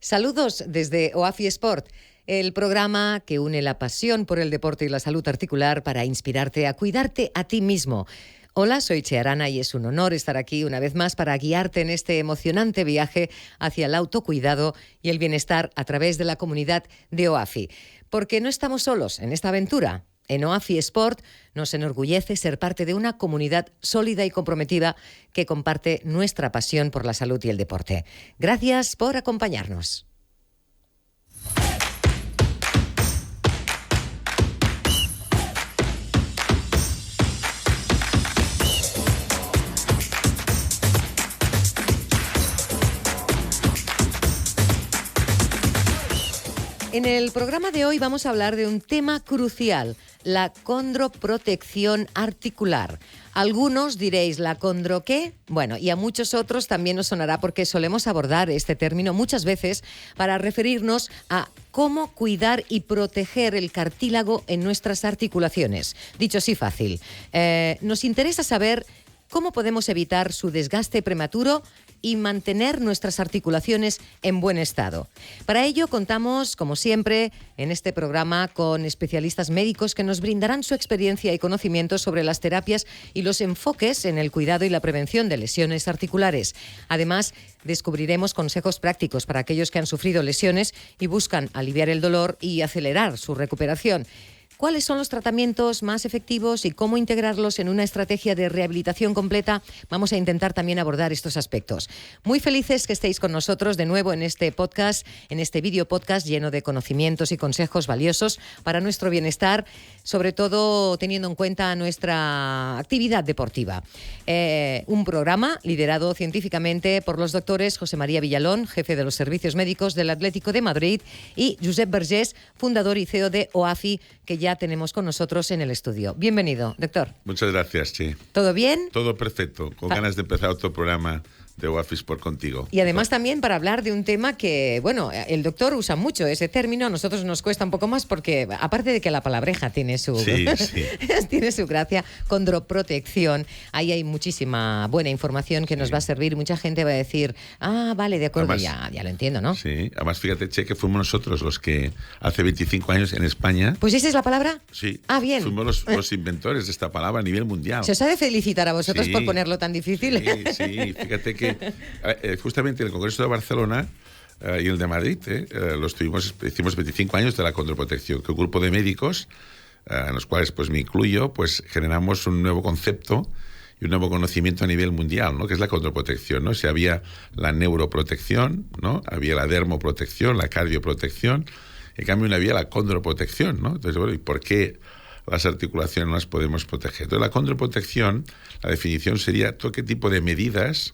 Saludos desde OAFI Sport, el programa que une la pasión por el deporte y la salud articular para inspirarte a cuidarte a ti mismo. Hola, soy Che Arana y es un honor estar aquí una vez más para guiarte en este emocionante viaje hacia el autocuidado y el bienestar a través de la comunidad de OAFI. Porque no estamos solos en esta aventura. En OAFI Sport nos enorgullece ser parte de una comunidad sólida y comprometida que comparte nuestra pasión por la salud y el deporte. Gracias por acompañarnos. En el programa de hoy vamos a hablar de un tema crucial, la condroprotección articular. Algunos diréis, ¿la condro qué? Bueno, y a muchos otros también nos sonará porque solemos abordar este término muchas veces para referirnos a cómo cuidar y proteger el cartílago en nuestras articulaciones. Dicho así fácil, nos interesa saber cómo podemos evitar su desgaste prematuro y mantener nuestras articulaciones en buen estado. Para ello contamos, como siempre, en este programa con especialistas médicos que nos brindarán su experiencia y conocimientos sobre las terapias y los enfoques en el cuidado y la prevención de lesiones articulares. Además, descubriremos consejos prácticos para aquellos que han sufrido lesiones y buscan aliviar el dolor y acelerar su recuperación. ¿Cuáles son los tratamientos más efectivos y cómo integrarlos en una estrategia de rehabilitación completa? Vamos a intentar también abordar estos aspectos. Muy felices que estéis con nosotros de nuevo en este podcast, en este video podcast lleno de conocimientos y consejos valiosos para nuestro bienestar, sobre todo teniendo en cuenta nuestra actividad deportiva. Un programa liderado científicamente por los doctores José María Villalón, jefe de los servicios médicos del Atlético de Madrid, y Josep Vergés, fundador y CEO de OAFI, que ya tenemos con nosotros en el estudio. Bienvenido, doctor. Muchas gracias, Che. ¿Todo bien? Todo perfecto, con ganas de empezar otro programa de OAFI Sport contigo. Y además también para hablar de un tema que, bueno, el doctor usa mucho ese término, a nosotros nos cuesta un poco más porque, aparte de que la palabreja tiene su, tiene su gracia, condroprotección, ahí hay muchísima buena información que nos va a servir. Mucha gente va a decir, vale, de acuerdo, además, ya lo entiendo, ¿no? Sí, además fíjate, Che, que fuimos nosotros los que hace 25 años en España... Pues esa es la palabra. Sí. Bien. Fuimos los inventores de esta palabra a nivel mundial. Se os ha de felicitar a vosotros por ponerlo tan difícil. Sí, fíjate que justamente en el Congreso de Barcelona y el de Madrid hicimos 25 años de la condroprotección, que un grupo de médicos, en los cuales pues me incluyo, pues generamos un nuevo concepto y un nuevo conocimiento a nivel mundial, ¿no? Que es la condroprotección, ¿no? O sea, había la neuroprotección, ¿no? Había la dermoprotección, la cardioprotección, en cambio no había la condroprotección, ¿no? Entonces, bueno, ¿y por qué las articulaciones no las podemos proteger? Entonces, la condroprotección, la definición sería todo qué tipo de medidas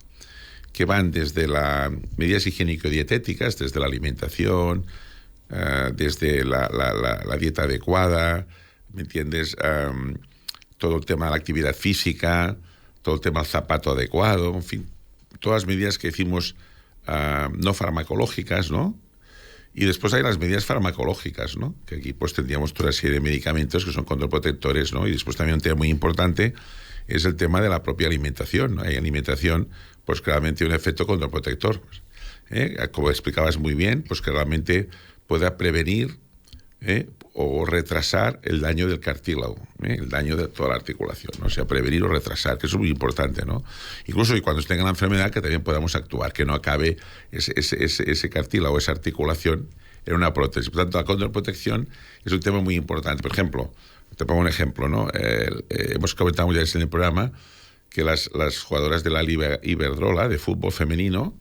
que van desde las medidas higiénico-dietéticas, desde la alimentación, desde la dieta adecuada, ¿me entiendes? Todo el tema de la actividad física, todo el tema del zapato adecuado, en fin, todas las medidas que decimos no farmacológicas, ¿no? Y después hay las medidas farmacológicas, ¿no? Que aquí pues tendríamos toda una serie de medicamentos que son condroprotectores, ¿no? Y después también un tema muy importante es el tema de la propia alimentación, ¿no? Hay alimentación, pues claramente un efecto condroprotector, como explicabas muy bien, pues que realmente pueda prevenir o retrasar el daño del cartílago, el daño de toda la articulación, ¿no? O sea, prevenir o retrasar, que eso es muy importante, ¿no? Incluso y cuando tenga la enfermedad, que también podamos actuar, que no acabe ese cartílago, esa articulación en una prótesis. Por tanto, la condroprotección es un tema muy importante. Por ejemplo, te pongo un ejemplo, ¿no? Hemos comentado ya en el programa que las jugadoras de la Liga Iberdrola de fútbol femenino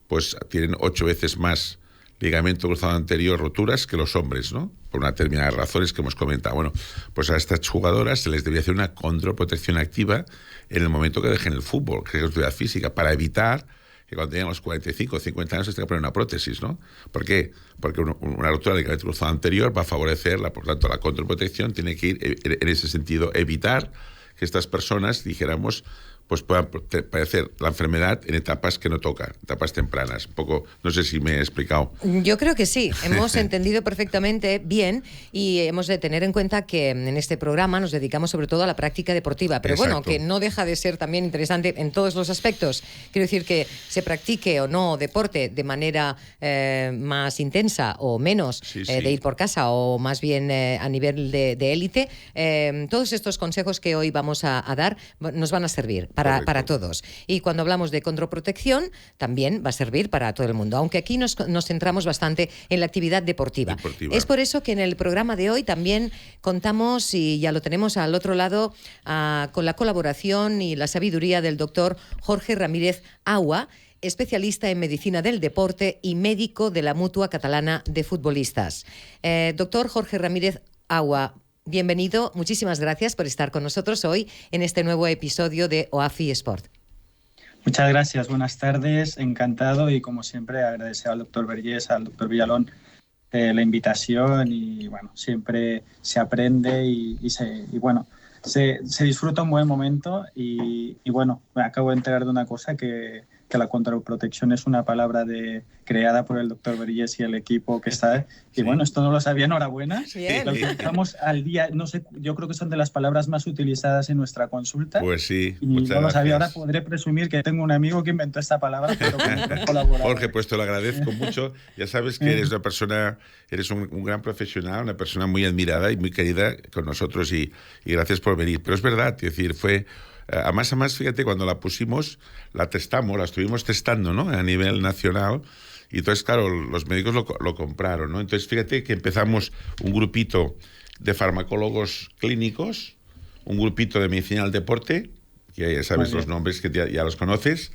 pues tienen 8 veces más ligamento cruzado anterior roturas que los hombres, ¿no? Por una determinada razones que hemos comentado. Bueno, pues a estas jugadoras se les debería hacer una condroprotección activa en el momento que dejen el fútbol, que es la actividad física, para evitar que cuando tengan los 45 o 50 años se tenga que poner una prótesis, ¿no? ¿Por qué? Porque una rotura del ligamento cruzado anterior va a favorecerla, por tanto la condroprotección tiene que ir en ese sentido, evitar que estas personas, dijéramos, pues pueda padecer la enfermedad en etapas que no tocan, etapas tempranas. Un poco, no sé si me he explicado. Yo creo que sí, hemos entendido perfectamente bien y hemos de tener en cuenta que en este programa nos dedicamos sobre todo a la práctica deportiva, pero Exacto. bueno, que no deja de ser también interesante en todos los aspectos. Quiero decir que se practique o no deporte de manera más intensa o menos, Sí. de ir por casa o más bien a nivel de élite, todos estos consejos que hoy vamos a dar nos van a servir para todos. Y cuando hablamos de condroprotección, también va a servir para todo el mundo, aunque aquí nos centramos bastante en la actividad deportiva. Es por eso que en el programa de hoy también contamos, y ya lo tenemos al otro lado, con la colaboración y la sabiduría del doctor Jorge Ramírez Aua, especialista en medicina del deporte y médico de la Mutua Catalana de Futbolistas. Doctor Jorge Ramírez Aua, bienvenido, muchísimas gracias por estar con nosotros hoy en este nuevo episodio de OAFI Sport. Muchas gracias, buenas tardes, encantado y como siempre agradecer al doctor Vergés, al doctor Villalón la invitación y bueno, siempre se aprende y se disfruta un buen momento y bueno, me acabo de enterar de una cosa que la condroprotección es una palabra creada por el doctor Vergés y el equipo que está. Y bueno, esto no lo sabía, enhorabuena. Lo utilizamos al día, no sé, yo creo que son de las palabras más utilizadas en nuestra consulta. Pues sí, y no lo sabía, ahora podré presumir que tengo un amigo que inventó esta palabra, pero Jorge, pues te lo agradezco mucho. Ya sabes que eres una persona, eres un gran profesional, una persona muy admirada y muy querida con nosotros y gracias por venir. Pero es verdad, es decir, fue... Además, fíjate, cuando la pusimos, la testamos, la estuvimos testando, ¿no? A nivel nacional. Y entonces, claro, los médicos lo compraron, ¿no? Entonces, fíjate que empezamos un grupito de farmacólogos clínicos, un grupito de medicina del deporte, que ya sabes los nombres que ya los conoces,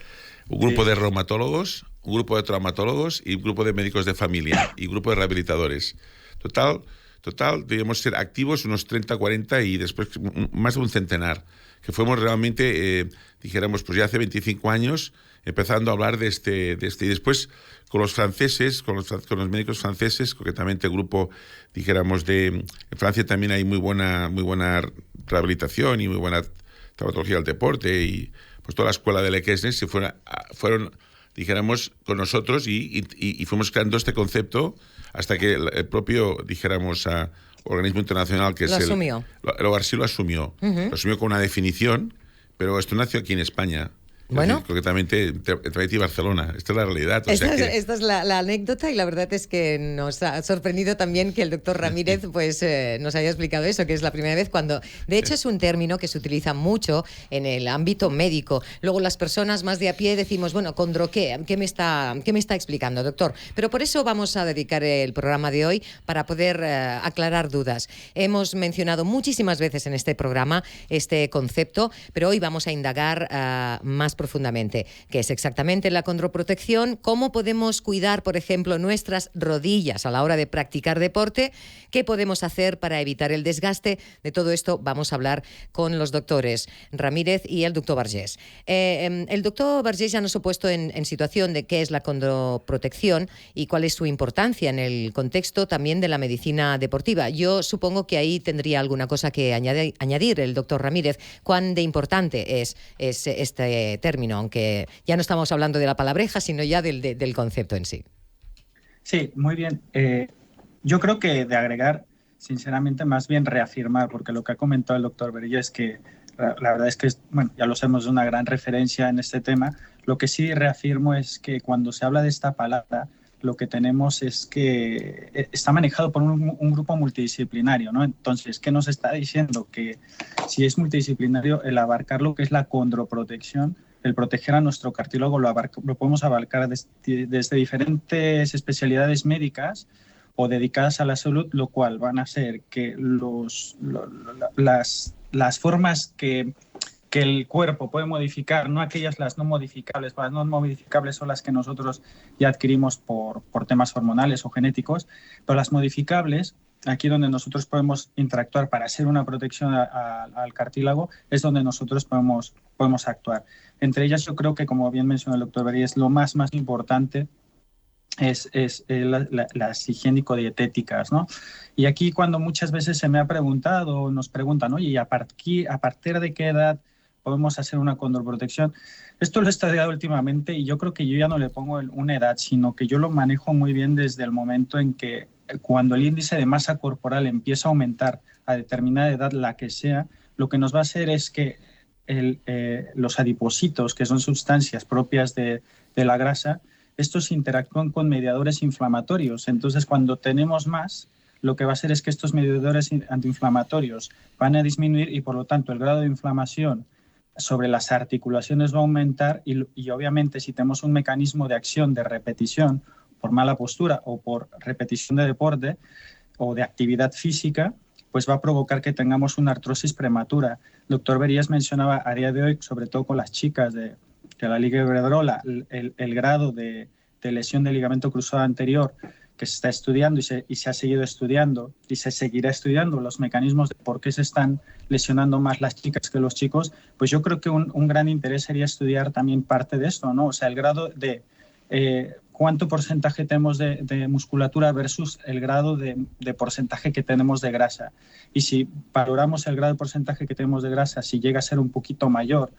un grupo de reumatólogos, un grupo de traumatólogos y un grupo de médicos de familia y un grupo de rehabilitadores. Total, debíamos ser activos unos 30, 40 y después más de un centenar, que fuimos realmente, dijéramos, pues ya hace 25 años, empezando a hablar de este. Y después con los franceses, con los médicos franceses, concretamente el grupo, dijéramos, en Francia también hay muy buena rehabilitación y muy buena traumatología del deporte, y pues toda la escuela de Lequesnes se fueron, dijéramos, con nosotros y fuimos creando este concepto hasta que el propio, dijéramos, organismo internacional que lo asumió. Así lo asumió. Lo asumió con una definición, pero esto nació aquí en España. Bueno, decir, concretamente entre Madrid y Barcelona. Esta es la realidad. Esta es la anécdota y la verdad es que nos ha sorprendido también que el doctor Ramírez pues, nos haya explicado eso, que es la primera vez cuando... De hecho, es un término que se utiliza mucho en el ámbito médico. Luego las personas más de a pie decimos, bueno, ¿condro qué? ¿Qué me está explicando, doctor? Pero por eso vamos a dedicar el programa de hoy para poder aclarar dudas. Hemos mencionado muchísimas veces en este programa este concepto, pero hoy vamos a indagar más profundamente, qué es exactamente la condroprotección, cómo podemos cuidar, por ejemplo, nuestras rodillas a la hora de practicar deporte, qué podemos hacer para evitar el desgaste. De todo esto vamos a hablar con los doctores Ramírez y el doctor Vergés. El doctor Vergés ya nos ha puesto en situación de qué es la condroprotección y cuál es su importancia en el contexto también de la medicina deportiva. Yo supongo que ahí tendría alguna cosa que añadir el doctor Ramírez. ¿Cuán de importante es este término, aunque ya no estamos hablando de la palabreja, sino ya del concepto en sí? Sí, muy bien. Yo creo que de agregar, sinceramente, más bien reafirmar, porque lo que ha comentado el doctor Vergés es que la verdad es que, bueno, ya lo sabemos, es una gran referencia en este tema. Lo que sí reafirmo es que cuando se habla de esta palabra, lo que tenemos es que está manejado por un grupo multidisciplinario, ¿no? Entonces, ¿qué nos está diciendo? Que si es multidisciplinario, el abarcar lo que es la condroprotección, el proteger a nuestro cartílago, lo podemos abarcar desde diferentes especialidades médicas o dedicadas a la salud, lo cual van a hacer que las formas que el cuerpo puede modificar, no aquellas las no modificables, las no modificables son las que nosotros ya adquirimos por temas hormonales o genéticos, pero las modificables, aquí donde nosotros podemos interactuar para hacer una protección al cartílago, es donde nosotros podemos actuar. Entre ellas yo creo que, como bien mencionó el doctor Vergés, lo más importante es las higiénico-dietéticas, ¿no? Y aquí cuando muchas veces se me ha preguntado, nos preguntan, oye, ¿y a partir de qué edad podemos hacer una condroprotección. Esto lo he estudiado últimamente y yo creo que yo ya no le pongo una edad, sino que yo lo manejo muy bien desde el momento en que cuando el índice de masa corporal empieza a aumentar a determinada edad, la que sea, lo que nos va a hacer es que los adipocitos, que son sustancias propias de la grasa, estos interactúan con mediadores inflamatorios. Entonces, cuando tenemos más, lo que va a hacer es que estos mediadores antiinflamatorios van a disminuir y, por lo tanto, el grado de inflamación sobre las articulaciones va a aumentar y obviamente, si tenemos un mecanismo de acción, de repetición, por mala postura o por repetición de deporte o de actividad física, pues va a provocar que tengamos una artrosis prematura. El doctor Berías mencionaba a día de hoy, sobre todo con las chicas de la Liga Iberdrola, el grado de lesión del ligamento cruzado anterior que se está estudiando y se ha seguido estudiando y se seguirá estudiando los mecanismos de por qué se están lesionando más las chicas que los chicos, pues yo creo que un gran interés sería estudiar también parte de esto, ¿no? O sea, el grado de cuánto porcentaje tenemos de musculatura versus el grado de porcentaje que tenemos de grasa. Y si valoramos el grado de porcentaje que tenemos de grasa, si llega a ser un poquito mayor,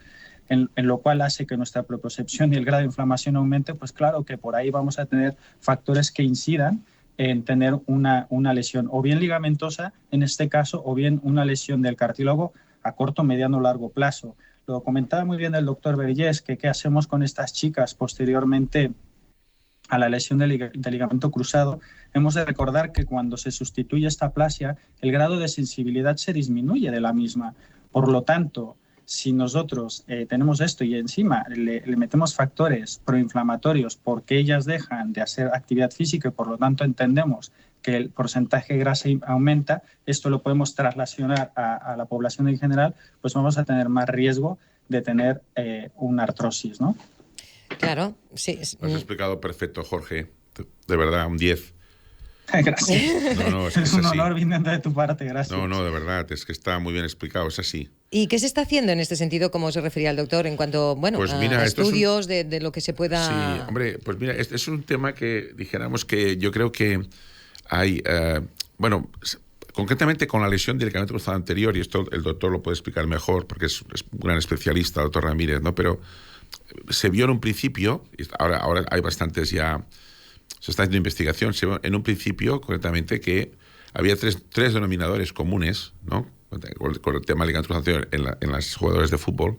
en lo cual hace que nuestra propiocepción y el grado de inflamación aumente, pues claro que por ahí vamos a tener factores que incidan en tener una lesión, o bien ligamentosa en este caso, o bien una lesión del cartílago a corto, mediano o largo plazo. Lo comentaba muy bien el doctor Vergés, que qué hacemos con estas chicas posteriormente a la lesión del ligamento cruzado. Hemos de recordar que cuando se sustituye esta aplasia, el grado de sensibilidad se disminuye de la misma. Por lo tanto, si nosotros tenemos esto y encima le metemos factores proinflamatorios porque ellas dejan de hacer actividad física y por lo tanto entendemos que el porcentaje de grasa aumenta, esto lo podemos traslacionar a la población en general, pues vamos a tener más riesgo de tener una artrosis, ¿no? Claro, sí. Lo has explicado perfecto, Jorge. De verdad, un 10. Gracias. No, es un honor viniendo de tu parte, gracias. No, de verdad, es que está muy bien explicado, es así. ¿Y qué se está haciendo en este sentido, como se refería el doctor, en cuanto pues mira, a estudios de lo que se pueda...? Sí, hombre, pues mira, este es un tema que dijéramos que yo creo que hay... concretamente con la lesión del ligamento cruzado anterior, y esto el doctor lo puede explicar mejor, porque es un gran especialista, el doctor Ramírez, ¿no? Pero se vio en un principio, ahora hay bastantes ya... Se está haciendo investigación, se vio en un principio, concretamente, que había tres denominadores comunes, ¿no? Con el tema de ligamento cruzado anterior en las jugadoras de fútbol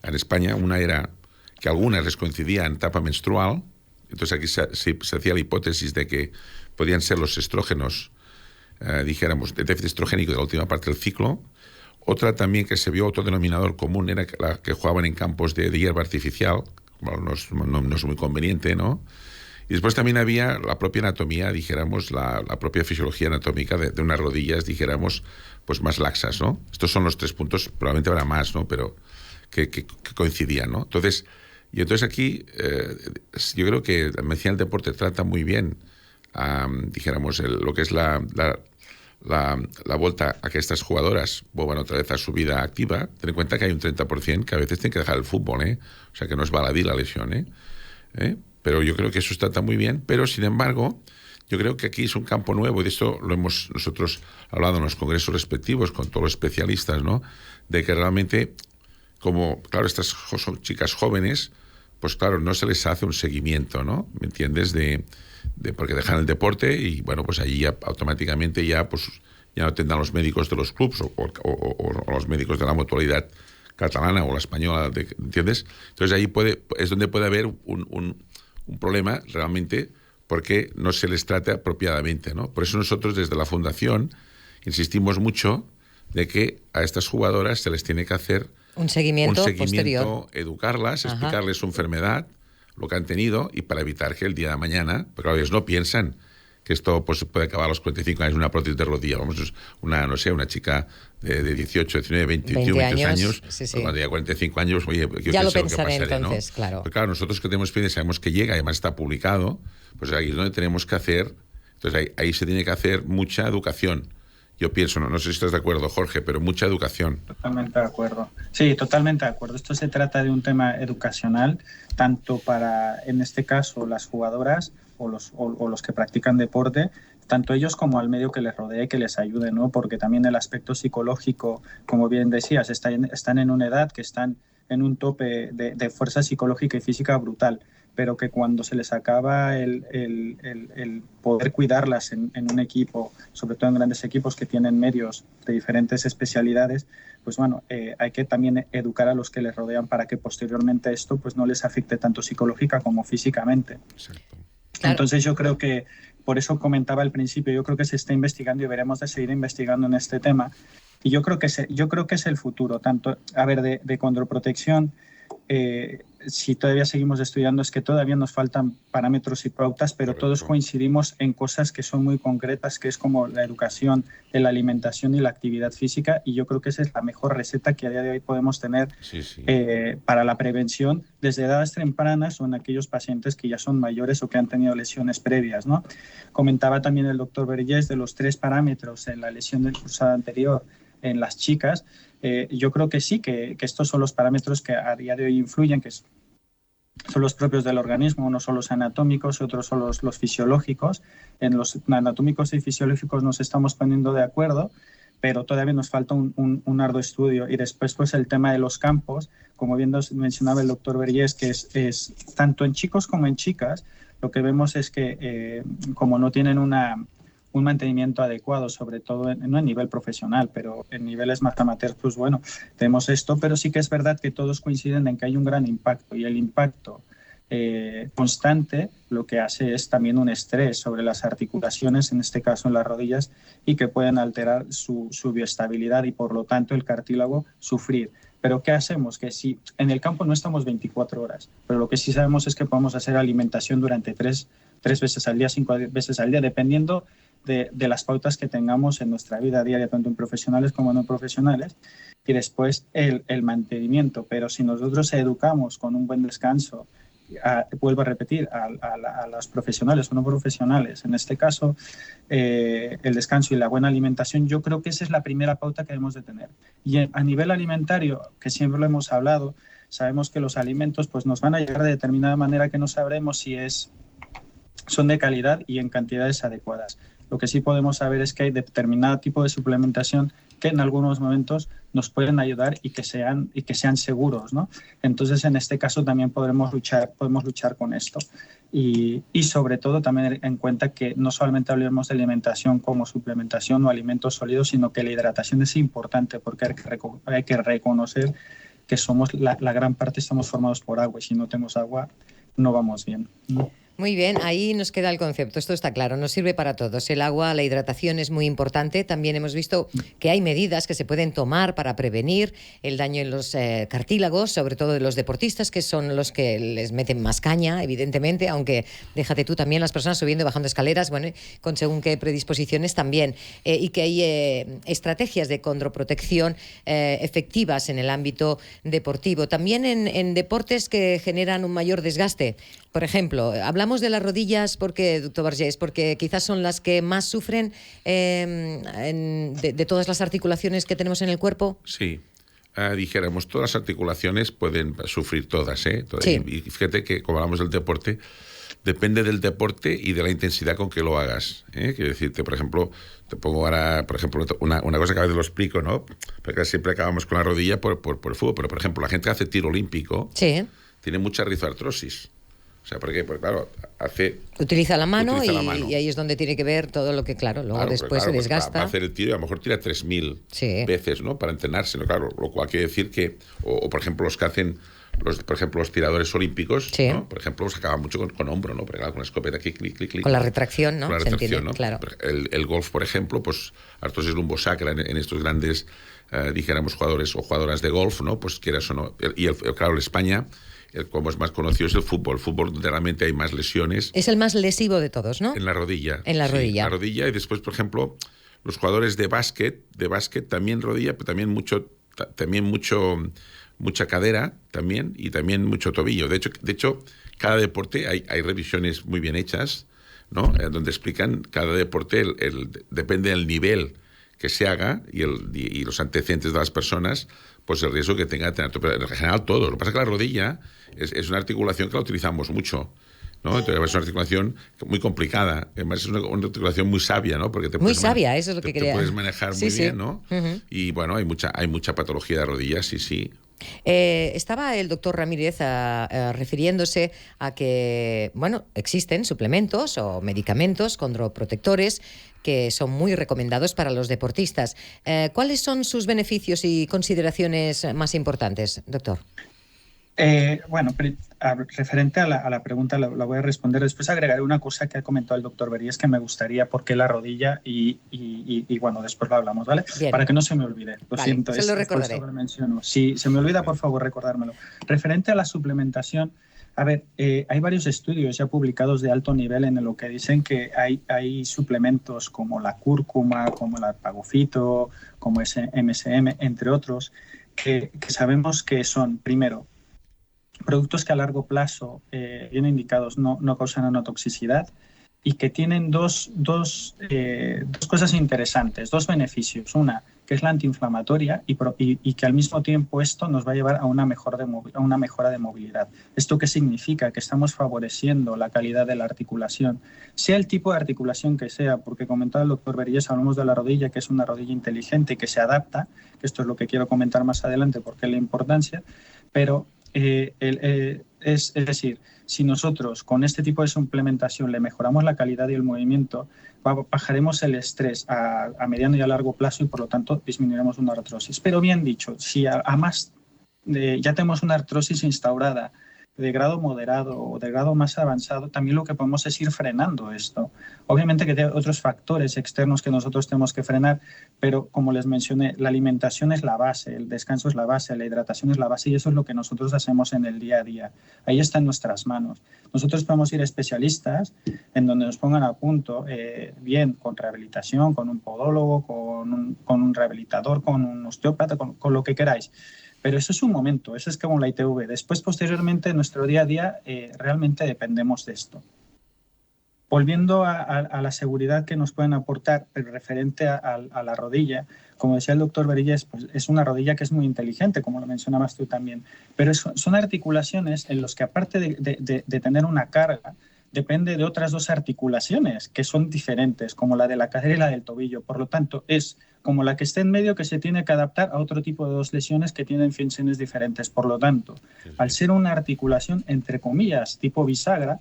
en España. Una era que algunas les coincidía en etapa menstrual, entonces aquí se hacía la hipótesis de que podían ser los estrógenos, dijéramos, de déficit estrogénico de la última parte del ciclo. Otra también que se vio, otro denominador común, era la que jugaban en campos de hierba artificial, bueno, no es muy conveniente, ¿no? Y después también había la propia anatomía, dijéramos, la propia fisiología anatómica de unas rodillas, dijéramos, pues más laxas, ¿no? Estos son los 3 puntos, probablemente habrá más, ¿no? Pero que coincidían, ¿no? Entonces aquí yo creo que la medicina del deporte trata muy bien, dijéramos, lo que es la vuelta a que estas jugadoras vuelvan otra vez a su vida activa. Ten en cuenta que hay un 30% que a veces tienen que dejar el fútbol, ¿eh? O sea, que no es baladí la lesión, ¿eh? Pero yo creo que eso trata muy bien, pero sin embargo, yo creo que aquí es un campo nuevo, y de esto lo hemos nosotros hablado en los congresos respectivos con todos los especialistas, ¿no? De que realmente, como, claro, estas son chicas jóvenes, pues claro, no se les hace un seguimiento, ¿no? ¿Me entiendes? Porque dejan el deporte y, bueno, pues allí ya automáticamente ya no tendrán los médicos de los clubes o los médicos de la mutualidad catalana o la española, ¿entiendes? Entonces ahí es donde puede haber un problema realmente, porque no se les trata apropiadamente, ¿no? Por eso nosotros desde la Fundación insistimos mucho de que a estas jugadoras se les tiene que hacer un seguimiento posterior, educarlas, explicarles su enfermedad, lo que han tenido, y para evitar que el día de mañana, porque ellos no piensan que esto pues puede acabar a los 45 años, una prótesis de rodilla. Vamos, una chica de 18, 19, 20, 21, 22 años, sí. Cuando tenga 45 años, oye, ya lo pensaré entonces, ¿no? Claro. Pero claro, nosotros que tenemos experiencia sabemos que llega, además está publicado, pues ahí es donde tenemos que hacer, entonces ahí se tiene que hacer mucha educación. Yo pienso, no sé si estás de acuerdo, Jorge, pero mucha educación. Totalmente de acuerdo. Sí, totalmente de acuerdo. Esto se trata de un tema educacional, tanto para, en este caso, las jugadoras o los que practican deporte, tanto ellos como al medio que les rodea y que les ayude, ¿no? Porque también el aspecto psicológico, como bien decías, están en una edad que están en un tope de fuerza psicológica y física brutal, pero que cuando se les acaba el poder cuidarlas en un equipo, sobre todo en grandes equipos que tienen medios de diferentes especialidades, pues bueno, hay que también educar a los que les rodean para que posteriormente esto pues no les afecte tanto psicológica como físicamente. Exacto. Claro. Entonces yo creo que, por eso comentaba al principio, yo creo que se está investigando y veremos de seguir investigando en este tema. Y yo creo que es el futuro, tanto, a ver, de condroprotección. Si todavía seguimos estudiando, es que todavía nos faltan parámetros y pautas, pero Correcto. todos coincidimos en cosas que son muy concretas, que es como la educación, la alimentación y la actividad física, y yo creo que esa es la mejor receta que a día de hoy podemos tener para la prevención desde edades tempranas o en aquellos pacientes que ya son mayores o que han tenido lesiones previas, ¿no? Comentaba también el doctor Vergés de los 3 parámetros en la lesión del cruzado anterior en las chicas. Yo creo que sí, que estos son los parámetros que a día de hoy influyen, que son los propios del organismo, unos son los anatómicos y otros son los fisiológicos. En los anatómicos y fisiológicos nos estamos poniendo de acuerdo, pero todavía nos falta un arduo estudio. Y después, pues, el tema de los campos, como bien mencionaba el doctor Vergés, que es tanto en chicos como en chicas, lo que vemos es que como no tienen un mantenimiento adecuado, sobre todo no a nivel profesional, pero en niveles más amateurs, pues bueno, tenemos esto, pero sí que es verdad que todos coinciden en que hay un gran impacto, y el impacto constante lo que hace es también un estrés sobre las articulaciones, en este caso en las rodillas, y que pueden alterar su bioestabilidad y por lo tanto el cartílago sufrir. Pero ¿qué hacemos? Que si en el campo no estamos 24 horas, pero lo que sí sabemos es que podemos hacer alimentación durante 3 veces al día, 5 veces al día, dependiendo de las pautas que tengamos en nuestra vida diaria, tanto en profesionales como no profesionales, y después el mantenimiento. Pero si nosotros educamos con un buen descanso, vuelvo a repetir, a los profesionales o no profesionales, en este caso, el descanso y la buena alimentación, yo creo que esa es la primera pauta que debemos de tener. Y a nivel alimentario, que siempre lo hemos hablado, sabemos que los alimentos pues, nos van a llegar de determinada manera que no sabremos si son de calidad y en cantidades adecuadas. Lo que sí podemos saber es que hay determinado tipo de suplementación que en algunos momentos nos pueden ayudar y que sean seguros, ¿no? Entonces, en este caso también podemos luchar con esto. Y sobre todo también en cuenta que no solamente hablemos de alimentación como suplementación o alimentos sólidos, sino que la hidratación es importante, porque hay que reconocer que somos la gran parte estamos formados por agua, y si no tenemos agua no vamos bien, ¿no? Muy bien, ahí nos queda el concepto, esto está claro, nos sirve para todos. El agua, la hidratación es muy importante. También hemos visto que hay medidas que se pueden tomar para prevenir el daño en los cartílagos, sobre todo de los deportistas, que son los que les meten más caña, evidentemente, aunque déjate tú también las personas subiendo y bajando escaleras, bueno, con según qué predisposiciones también, y que hay estrategias de condroprotección efectivas en el ámbito deportivo. También en deportes que generan un mayor desgaste. Por ejemplo, hablamos de las rodillas, porque, doctor Vergés, porque quizás son las que más sufren de todas las articulaciones que tenemos en el cuerpo. Sí. Dijéramos, todas las articulaciones pueden sufrir todas, ¿eh? Sí. Y fíjate que, como hablamos del deporte, depende del deporte y de la intensidad con que lo hagas, ¿eh? Quiero decirte, por ejemplo, te pongo ahora, por ejemplo, una cosa que a veces lo explico, ¿no? Porque siempre acabamos con la rodilla por el fútbol, pero, por ejemplo, la gente que hace tiro olímpico tiene mucha rizoartrosis. O sea, porque claro, utiliza la mano y ahí es donde tiene que ver todo lo que, claro, luego después se desgasta. Va a hacer el tiro y a lo mejor tira 3.000 veces, ¿no? Para entrenarse, ¿no? Claro, lo cual quiere decir que, o por ejemplo, los que hacen, por ejemplo, los tiradores olímpicos, ¿no? Por ejemplo, los acaban mucho con hombro, ¿no? Porque claro, con la escopeta aquí, clic, clic, clic. Con la retracción, ¿no? Con la retracción, ¿no? Claro. El golf, por ejemplo, pues artrosis lumbosacra en estos grandes, dijéramos, jugadores o jugadoras de golf, ¿no? Pues quieras o no. Y claro, en España, como es más conocido, es el fútbol. El fútbol, donde realmente hay más lesiones. Es el más lesivo de todos, ¿no? En la rodilla. En la rodilla. En la rodilla. Y después, por ejemplo, los jugadores de básquet también rodilla, pero también mucha cadera también, y también mucho tobillo. De hecho, cada deporte hay revisiones muy bien hechas, ¿no? Donde explican cada deporte, depende del nivel que se haga y los antecedentes de las personas, pues el riesgo que tenga de tener, pero en general todo. Lo que pasa es que la rodilla es una articulación que la utilizamos mucho, ¿no? Entonces es una articulación muy complicada, además es una articulación muy sabia, ¿no? Porque muy sabia, eso es lo que quería. Te puedes manejar muy bien, ¿no? Y bueno, hay mucha patología de rodillas, sí. Estaba el doctor Ramírez refiriéndose a que, bueno, existen suplementos o medicamentos condroprotectores que son muy recomendados para los deportistas. ¿Cuáles son sus beneficios y consideraciones más importantes, doctor? Bueno, referente a la pregunta la voy a responder. Después agregaré una cosa que ha comentado el doctor Beríes que me gustaría, porque la rodilla y bueno, después lo hablamos, ¿vale? Bien. Para que no se me olvide. Lo siento, se lo recordaré. Por eso lo menciono. Si se me olvida, por favor, recordármelo. Referente a la suplementación, a ver, hay varios estudios ya publicados de alto nivel en lo que dicen que hay suplementos como la cúrcuma, como el alpagofito, como ese MSM, entre otros, que sabemos que son, primero, productos que a largo plazo, bien indicados, no causan anotoxicidad y que tienen dos cosas interesantes, dos beneficios. Una, que es la antiinflamatoria y que al mismo tiempo esto nos va a llevar a una mejora de movilidad. ¿Esto qué significa? Que estamos favoreciendo la calidad de la articulación, sea el tipo de articulación que sea, porque comentaba el doctor Beríes, hablamos de la rodilla, que es una rodilla inteligente y que se adapta, que esto es lo que quiero comentar más adelante porque es la importancia, pero es decir, si nosotros con este tipo de suplementación le mejoramos la calidad y el movimiento, bajaremos el estrés a mediano y a largo plazo y por lo tanto disminuiremos una artrosis. Pero bien dicho, si además ya tenemos una artrosis instaurada de grado moderado o de grado más avanzado, también lo que podemos es ir frenando esto. Obviamente que hay otros factores externos que nosotros tenemos que frenar, pero como les mencioné, la alimentación es la base, el descanso es la base, la hidratación es la base y eso es lo que nosotros hacemos en el día a día. Ahí está en nuestras manos. Nosotros podemos ir a especialistas en donde nos pongan a punto, bien con rehabilitación, con un podólogo, con un rehabilitador, con un osteópata, con lo que queráis. Pero eso es un momento, eso es como la ITV. Después, posteriormente, en nuestro día a día, realmente dependemos de esto. Volviendo a la seguridad que nos pueden aportar referente a la rodilla, como decía el doctor Beríes, pues es una rodilla que es muy inteligente, como lo mencionabas tú también, pero son articulaciones en las que aparte de tener una carga, depende de otras dos articulaciones que son diferentes, como la de la cadera y la del tobillo. Por lo tanto, es como la que está en medio que se tiene que adaptar a otro tipo de dos lesiones que tienen funciones diferentes. Por lo tanto, al ser una articulación, entre comillas, tipo bisagra,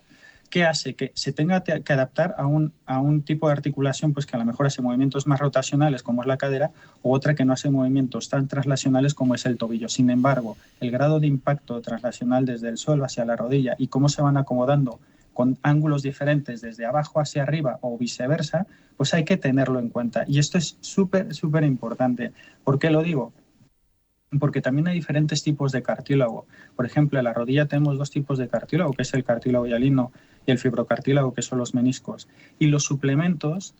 ¿qué hace? Que se tenga que adaptar a un tipo de articulación pues que a lo mejor hace movimientos más rotacionales como es la cadera o otra que no hace movimientos tan translacionales como es el tobillo. Sin embargo, el grado de impacto translacional desde el suelo hacia la rodilla y cómo se van acomodando con ángulos diferentes desde abajo hacia arriba o viceversa, pues hay que tenerlo en cuenta. Y esto es súper importante. ¿Por qué lo digo? Porque también hay diferentes tipos de cartílago. Por ejemplo, en la rodilla tenemos dos tipos de cartílago, que es el cartílago hialino y el fibrocartílago, que son los meniscos. Y los suplementos,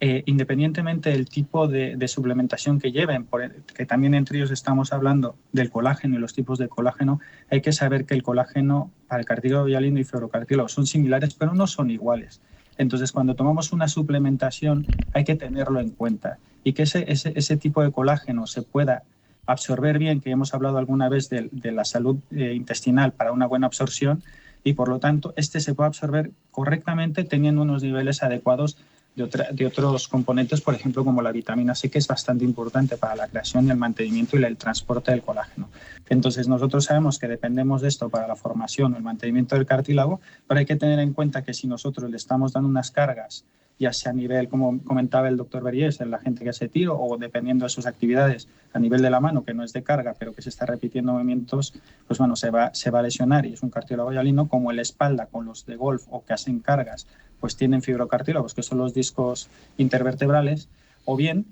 independientemente del tipo de suplementación que lleven, que también entre ellos estamos hablando del colágeno y los tipos de colágeno, hay que saber que el colágeno para el cartílago hialino y fibrocartílago son similares, pero no son iguales. Entonces, cuando tomamos una suplementación, hay que tenerlo en cuenta. Y que ese tipo de colágeno se pueda absorber bien, que hemos hablado alguna vez de la salud intestinal para una buena absorción, y por lo tanto, este se puede absorber correctamente teniendo unos niveles adecuados de otros componentes, por ejemplo, como la vitamina C, que es bastante importante para la creación y el mantenimiento y el transporte del colágeno. Entonces, nosotros sabemos que dependemos de esto para la formación o el mantenimiento del cartílago, pero hay que tener en cuenta que si nosotros le estamos dando unas cargas, ya sea a nivel, como comentaba el doctor Beríes, en la gente que hace tiro o dependiendo de sus actividades a nivel de la mano, que no es de carga, pero que se está repitiendo movimientos, pues bueno, se va a lesionar y es un cartílago hialino, como el espalda con los de golf o que hacen cargas, pues tienen fibrocartílagos, que son los discos intervertebrales, o bien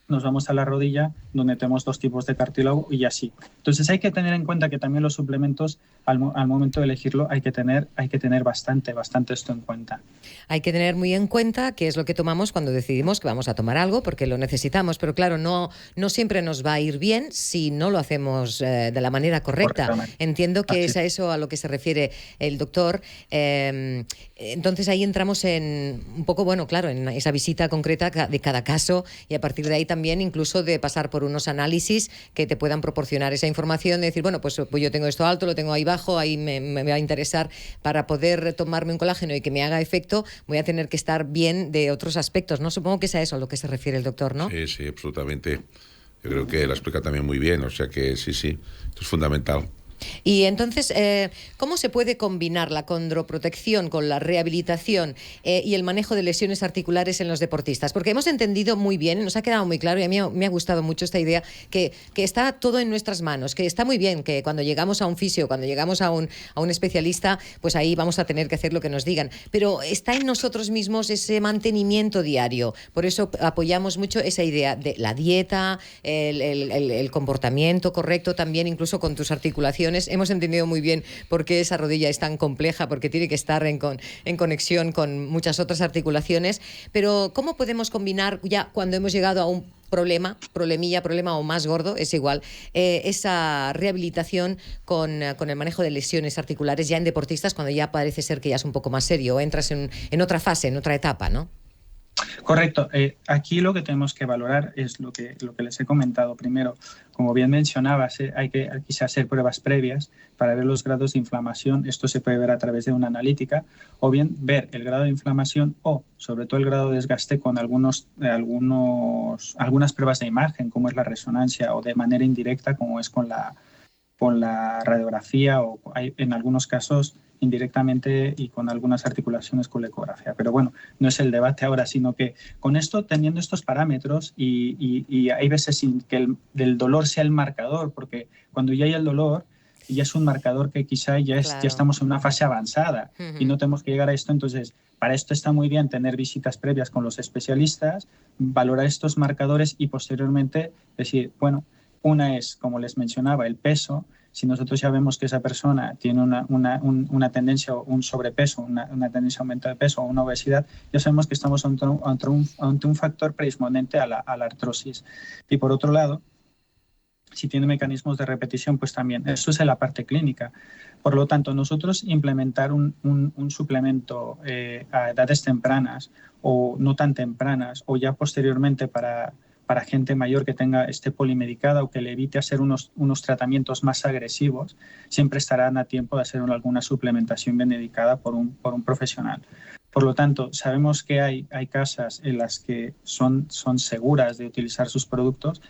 nos vamos a la rodilla, donde tenemos 2 tipos de cartílago y así. Entonces hay que tener en cuenta que también los suplementos, al momento de elegirlo, hay que tener bastante esto en cuenta. Hay que tener muy en cuenta qué es lo que tomamos cuando decidimos que vamos a tomar algo, porque lo necesitamos, pero claro, no siempre nos va a ir bien si no lo hacemos de la manera correcta. Entiendo que es a eso a lo que se refiere el doctor. Entonces ahí entramos en un poco, bueno, claro, en esa visita concreta de cada caso, y a partir de ahí también incluso de pasar por unos análisis que te puedan proporcionar esa información, de decir, bueno, pues yo tengo esto alto, lo tengo ahí bajo, ahí me va a interesar para poder tomarme un colágeno y que me haga efecto, voy a tener que estar bien de otros aspectos, ¿no? Supongo que es a eso a lo que se refiere el doctor, ¿no? Sí, absolutamente. Yo creo que lo explica también muy bien, o sea que sí, esto es fundamental. Y entonces, ¿cómo se puede combinar la condroprotección con la rehabilitación y el manejo de lesiones articulares en los deportistas? Porque hemos entendido muy bien, nos ha quedado muy claro, y a mí me ha gustado mucho esta idea, que está todo en nuestras manos, que está muy bien, que cuando llegamos a un fisio, cuando llegamos a un especialista, pues ahí vamos a tener que hacer lo que nos digan. Pero está en nosotros mismos ese mantenimiento diario. Por eso apoyamos mucho esa idea de la dieta, el comportamiento correcto también, incluso con tus articulaciones. Hemos entendido muy bien por qué esa rodilla es tan compleja, porque tiene que estar en conexión con muchas otras articulaciones. Pero ¿cómo podemos combinar, ya cuando hemos llegado a un problema o más gordo, es igual, esa rehabilitación con el manejo de lesiones articulares ya en deportistas, cuando ya parece ser que ya es un poco más serio, o entras en otra fase, en otra etapa, ¿no? Correcto. Aquí lo que tenemos que valorar es lo que les he comentado primero. Como bien mencionabas, hay que quizás hacer pruebas previas para ver los grados de inflamación. Esto se puede ver a través de una analítica, o bien ver el grado de inflamación o, sobre todo, el grado de desgaste con algunas pruebas de imagen, como es la resonancia, o de manera indirecta, como es con la radiografía, o hay, en algunos casos, indirectamente y con algunas articulaciones con la ecografía. Pero bueno, no es el debate ahora, sino que con esto, teniendo estos parámetros, y hay veces sin que el dolor sea el marcador, porque cuando ya hay el dolor, ya es un marcador que quizá ya estamos en una fase avanzada y no tenemos que llegar a esto. Entonces, para esto está muy bien tener visitas previas con los especialistas, valorar estos marcadores y posteriormente decir, bueno, una es, como les mencionaba, el peso. Si nosotros ya vemos que esa persona tiene una tendencia a un sobrepeso, una tendencia a aumento de peso o una obesidad, ya sabemos que estamos ante un factor predisponente a la artrosis. Y por otro lado, si tiene mecanismos de repetición, pues también. Eso es en la parte clínica. Por lo tanto, nosotros implementar un suplemento a edades tempranas o no tan tempranas, o ya posteriormente para gente mayor que esté polimedicada o que le evite hacer unos tratamientos más agresivos, siempre estarán a tiempo de hacer alguna suplementación bien dedicada por un profesional. Por lo tanto, sabemos que hay casas en las que son seguras de utilizar sus productos,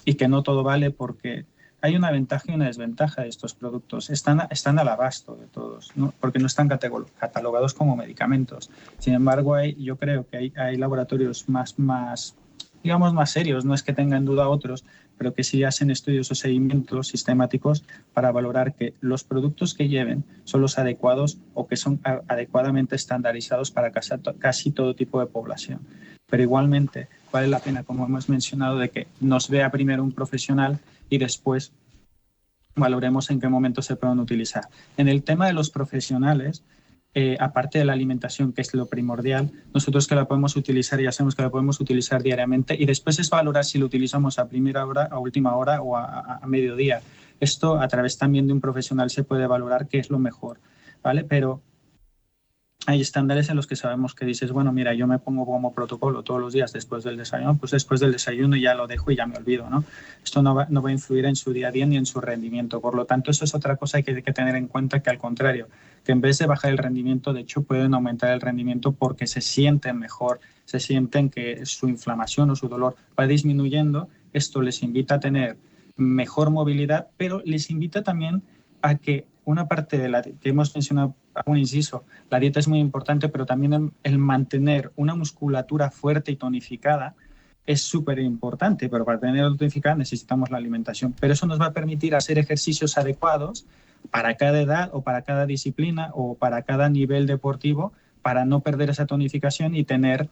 y que no todo vale, porque hay una ventaja y una desventaja de estos productos. Están al abasto de todos, ¿no? Porque no están catalogados como medicamentos. Sin embargo, yo creo que hay laboratorios más serios, no es que tengan duda otros, pero que sí hacen estudios o seguimientos sistemáticos para valorar que los productos que lleven son los adecuados o que son adecuadamente estandarizados para casi todo tipo de población. Pero igualmente vale la pena, como hemos mencionado, de que nos vea primero un profesional y después valoremos en qué momento se pueden utilizar. En el tema de los profesionales, aparte de la alimentación, que es lo primordial, nosotros que la podemos utilizar, ya sabemos que la podemos utilizar diariamente, y después es valorar si lo utilizamos a primera hora, a última hora o a mediodía. Esto a través también de un profesional se puede valorar qué es lo mejor, ¿vale? Pero hay estándares en los que sabemos que dices, bueno, mira, yo me pongo como protocolo todos los días después del desayuno, pues después del desayuno ya lo dejo y ya me olvido, ¿no? Esto no va a influir en su día a día ni en su rendimiento. Por lo tanto, eso es otra cosa que hay que tener en cuenta, que al contrario, que en vez de bajar el rendimiento, de hecho, pueden aumentar el rendimiento porque se sienten mejor, se sienten que su inflamación o su dolor va disminuyendo. Esto les invita a tener mejor movilidad, pero les invita también a que una parte de la que hemos mencionado, un inciso, la dieta es muy importante, pero también el mantener una musculatura fuerte y tonificada es súper importante, pero para tenerla tonificada necesitamos la alimentación. Pero eso nos va a permitir hacer ejercicios adecuados para cada edad o para cada disciplina o para cada nivel deportivo, para no perder esa tonificación y tener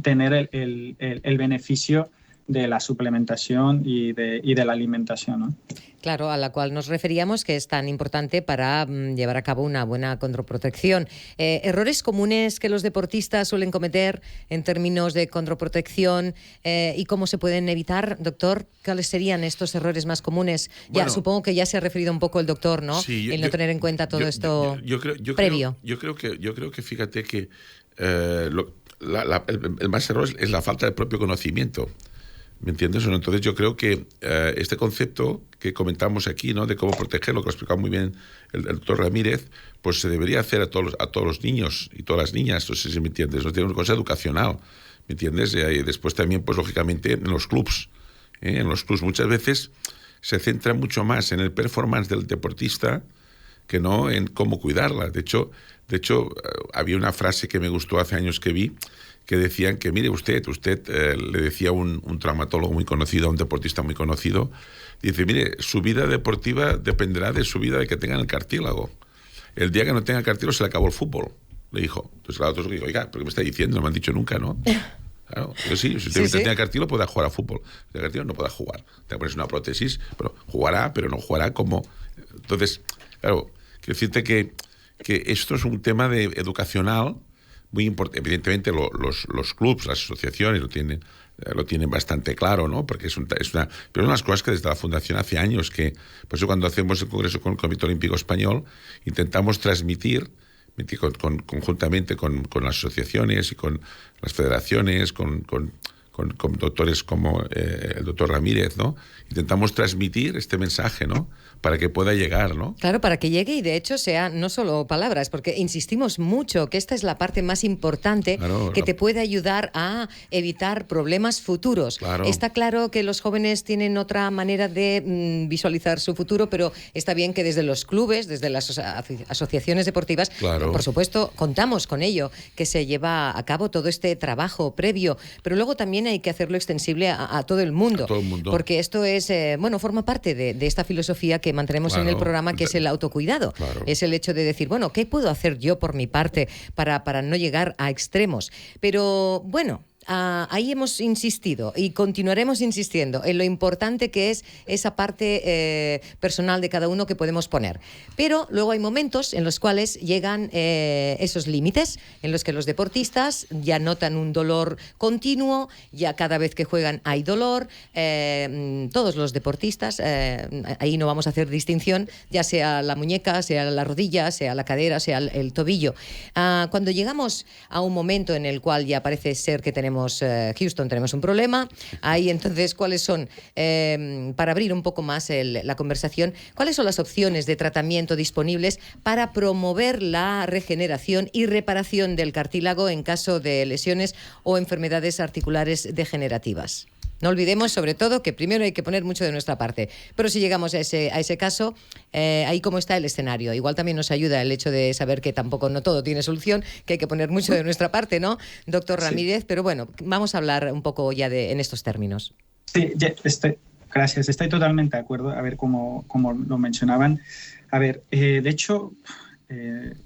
tener el beneficio de la suplementación y de la alimentación, ¿no? Claro, a la cual nos referíamos, que es tan importante para llevar a cabo una buena condroprotección. Errores comunes que los deportistas suelen cometer en términos de condroprotección y cómo se pueden evitar, doctor. ¿Cuáles serían estos errores más comunes? Bueno, ya supongo que ya se ha referido un poco el doctor, ¿no? Sí, el no tener en cuenta todo esto previo. Yo creo que fíjate que el más error es la falta de propio conocimiento. ¿Me entiendes? Entonces yo creo que este concepto que comentamos aquí, ¿no?, de cómo protegerlo, que lo ha explicado muy bien el doctor Ramírez, pues se debería hacer a todos los niños y todas las niñas, no sé si me entiendes, no tiene una cosa educacional, ¿me entiendes? Y después también, pues lógicamente, en los clubs. En los clubs muchas veces se centra mucho más en el performance del deportista que no en cómo cuidarla. De hecho, había una frase que me gustó hace años que vi, que decían que, mire, usted le decía un traumatólogo muy conocido, a un deportista muy conocido, dice, mire, su vida deportiva dependerá de su vida de que tengan el cartílago. El día que no tenga cartílago se le acabó el fútbol, le dijo. Entonces, claro, otros digo, oiga, ¿pero qué me está diciendo? No me han dicho nunca, ¿no? Claro, yo sí, si usted tiene cartílago podrá jugar a fútbol. Si tiene cartílago no podrá jugar. Te pones una prótesis, pero jugará, pero no jugará como... Entonces, claro, quiero decirte que esto es un tema educacional muy importante. Evidentemente los clubs, las asociaciones lo tienen bastante claro, ¿no? Porque pero es una de las cosas que desde la Fundación hace años que, por eso cuando hacemos el Congreso con el Comité Olímpico Español, intentamos transmitir conjuntamente con las asociaciones y con las federaciones, con doctores como el doctor Ramírez, ¿no? Intentamos transmitir este mensaje, ¿no?, para que pueda llegar, ¿no? Claro, para que llegue y de hecho sea no solo palabras, porque insistimos mucho que esta es la parte más importante, claro, que te puede ayudar a evitar problemas futuros. Claro. Está claro que los jóvenes tienen otra manera de visualizar su futuro, pero está bien que desde los clubes, desde las asociaciones deportivas, claro, por supuesto, contamos con ello, que se lleva a cabo todo este trabajo previo, pero luego también hay que hacerlo extensible a todo el mundo. A todo el mundo. Porque esto es, forma parte de esta filosofía que mantenemos en el programa, que es el autocuidado. Claro. Es el hecho de decir, bueno, ¿qué puedo hacer yo por mi parte para no llegar a extremos? Pero bueno, ahí hemos insistido y continuaremos insistiendo en lo importante que es esa parte personal de cada uno que podemos poner. Pero luego hay momentos en los cuales llegan esos límites, en los que los deportistas ya notan un dolor continuo, ya cada vez que juegan hay dolor. Todos los deportistas, ahí no vamos a hacer distinción, ya sea la muñeca, sea la rodilla, sea la cadera, sea el tobillo. Cuando llegamos a un momento en el cual ya parece ser que tenemos Houston, tenemos un problema. Ahí entonces, ¿cuáles son, para abrir un poco más la conversación, cuáles son las opciones de tratamiento disponibles para promover la regeneración y reparación del cartílago en caso de lesiones o enfermedades articulares degenerativas? No olvidemos, sobre todo, que primero hay que poner mucho de nuestra parte. Pero si llegamos a ese caso, ahí cómo está el escenario. Igual también nos ayuda el hecho de saber que tampoco no todo tiene solución, que hay que poner mucho de nuestra parte, ¿no, doctor Ramírez? Sí. Pero bueno, vamos a hablar un poco ya en estos términos. Sí, gracias. Estoy totalmente de acuerdo. A ver, como lo mencionaban. A ver, de hecho, en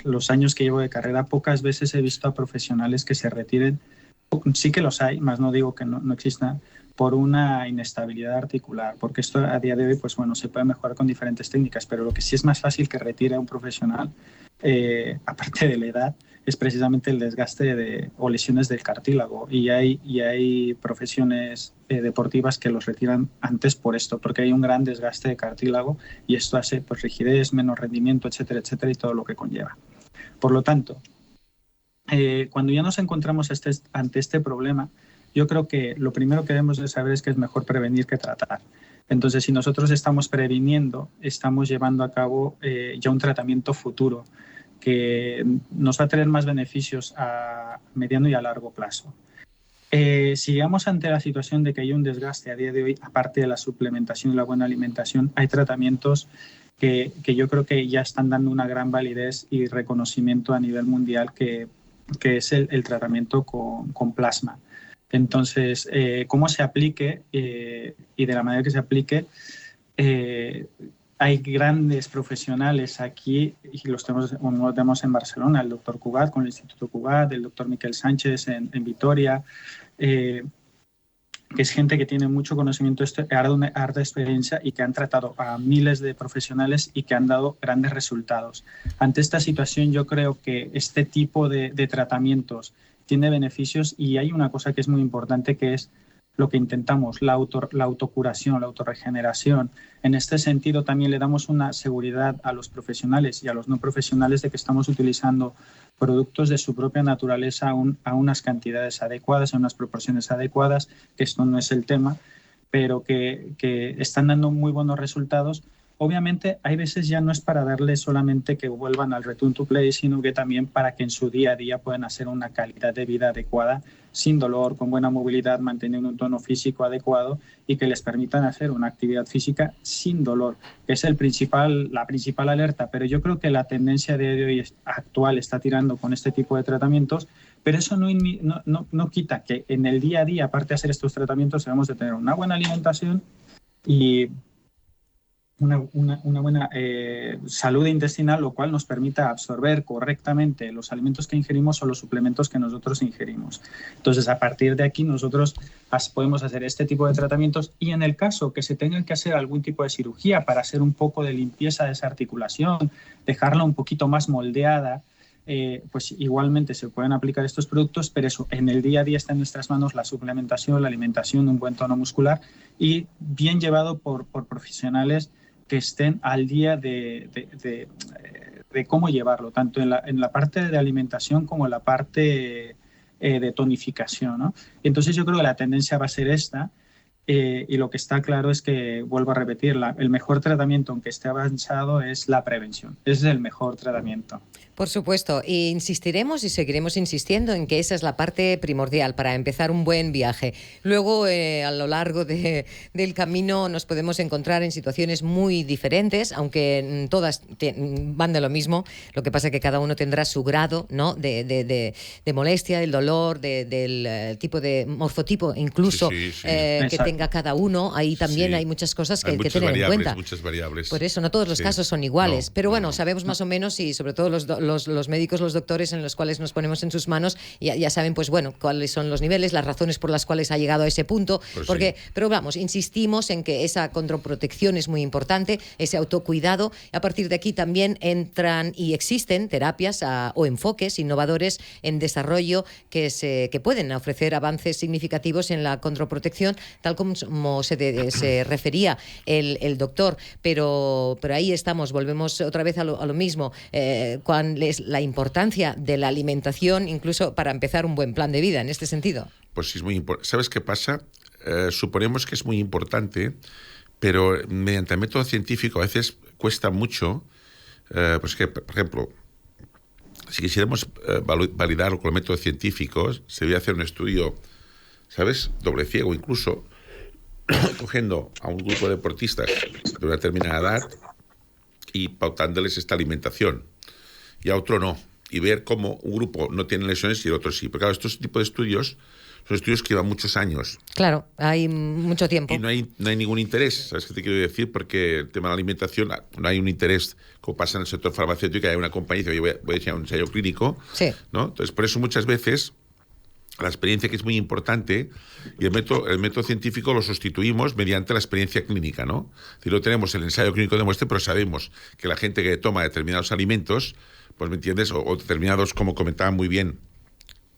los años que llevo de carrera, pocas veces he visto a profesionales que se retiren. Sí que los hay, más no digo que no existan, por una inestabilidad articular, porque esto a día de hoy, pues bueno, se puede mejorar con diferentes técnicas, pero lo que sí es más fácil que retire a un profesional, aparte de la edad, es precisamente el desgaste o lesiones del cartílago, y hay profesiones deportivas que los retiran antes por esto, porque hay un gran desgaste de cartílago y esto hace pues rigidez, menos rendimiento, etcétera, etcétera, y todo lo que conlleva. Por lo tanto, cuando ya nos encontramos ante este problema, yo creo que lo primero que debemos de saber es que es mejor prevenir que tratar. Entonces, si nosotros estamos previniendo, estamos llevando a cabo ya un tratamiento futuro que nos va a traer más beneficios a mediano y a largo plazo. Si llegamos ante la situación de que hay un desgaste a día de hoy, aparte de la suplementación y la buena alimentación, hay tratamientos que yo creo que ya están dando una gran validez y reconocimiento a nivel mundial, que es el tratamiento con plasma. Entonces, cómo se aplique y de la manera que se aplique, hay grandes profesionales aquí y los tenemos en Barcelona, el doctor Cugat con el Instituto Cugat, el doctor Miquel Sánchez en Vitoria, que es gente que tiene mucho conocimiento, harta experiencia y que han tratado a miles de profesionales y que han dado grandes resultados. Ante esta situación yo creo que este tipo de tratamientos tiene beneficios y hay una cosa que es muy importante que es lo que intentamos, la autocuración, la autorregeneración. En este sentido también le damos una seguridad a los profesionales y a los no profesionales de que estamos utilizando productos de su propia naturaleza a unas cantidades adecuadas, a unas proporciones adecuadas, que esto no es el tema, pero que están dando muy buenos resultados. Obviamente, hay veces ya no es para darles solamente que vuelvan al return to play, sino que también para que en su día a día puedan hacer una calidad de vida adecuada, sin dolor, con buena movilidad, manteniendo un tono físico adecuado y que les permitan hacer una actividad física sin dolor, que es la principal alerta. Pero yo creo que la tendencia de hoy actual está tirando con este tipo de tratamientos, pero eso no quita que en el día a día, aparte de hacer estos tratamientos, debemos de tener una buena alimentación y una buena salud intestinal, lo cual nos permita absorber correctamente los alimentos que ingerimos o los suplementos que nosotros ingerimos. Entonces, a partir de aquí, nosotros podemos hacer este tipo de tratamientos y en el caso que se tenga que hacer algún tipo de cirugía para hacer un poco de limpieza de esa articulación, dejarla un poquito más moldeada, pues igualmente se pueden aplicar estos productos, pero eso, en el día a día está en nuestras manos la suplementación, la alimentación, un buen tono muscular y bien llevado por profesionales que estén al día de cómo llevarlo, tanto en la parte de alimentación como en la parte de tonificación, ¿no? Entonces yo creo que la tendencia va a ser esta y lo que está claro es que, vuelvo a repetir, el mejor tratamiento, aunque esté avanzado, es la prevención. Ese es el mejor tratamiento. Por supuesto, e insistiremos y seguiremos insistiendo en que esa es la parte primordial para empezar un buen viaje. Luego, a lo largo del camino nos podemos encontrar en situaciones muy diferentes, aunque todas van de lo mismo. Lo que pasa es que cada uno tendrá su grado, ¿no?, de molestia, del dolor, del tipo de morfotipo incluso que tenga cada uno. Ahí también hay muchas cosas que hay que tener en cuenta. Muchas variables. Por eso, no todos los casos son iguales. Pero bueno, sabemos más o menos y sobre todo los médicos, los doctores en los cuales nos ponemos en sus manos, ya saben, pues bueno, cuáles son los niveles, las razones por las cuales ha llegado a ese punto. Pues pero vamos, insistimos en que esa condroprotección es muy importante, ese autocuidado. A partir de aquí también entran y existen terapias o enfoques innovadores en desarrollo que pueden ofrecer avances significativos en la condroprotección, tal como se refería el doctor. Pero ahí estamos, volvemos otra vez a lo mismo. ¿Cuál es la importancia de la alimentación, incluso para empezar un buen plan de vida en este sentido? Pues sí, es muy importante. ¿Sabes qué pasa? Suponemos que es muy importante, pero mediante el método científico a veces cuesta mucho. Pues que, por ejemplo, si quisiéramos validarlo con el método científico, se debe hacer un estudio, ¿sabes?, doble ciego incluso, cogiendo a un grupo de deportistas de una determinada edad y pautándoles esta alimentación, y a otro no, y ver cómo un grupo no tiene lesiones y el otro sí. Pero claro, estos tipos de estudios son estudios que llevan muchos años. Claro, hay mucho tiempo. Y no hay ningún interés, ¿sabes qué te quiero decir? Porque el tema de la alimentación, no hay un interés, como pasa en el sector farmacéutico, que hay una compañía que dice, voy a echar un ensayo clínico, ¿no? Entonces, por eso muchas veces la experiencia, que es muy importante, y el método científico lo sustituimos mediante la experiencia clínica, ¿no? Es decir, no tenemos el ensayo clínico de muestra, pero sabemos que la gente que toma determinados alimentos, pues me entiendes, o determinados, como comentaba muy bien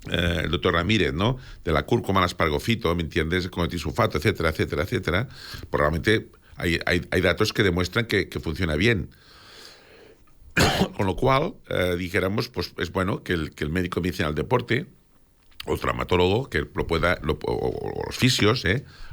el doctor Ramírez, ¿no?, de la cúrcuma al aspargofito, ¿me entiendes?, con el tisulfato, etcétera, etcétera, etcétera, pues realmente hay datos que demuestran que funciona bien. Con lo cual, dijéramos, pues es bueno que el médico de medicina del deporte o el traumatólogo que lo pueda, o los fisios,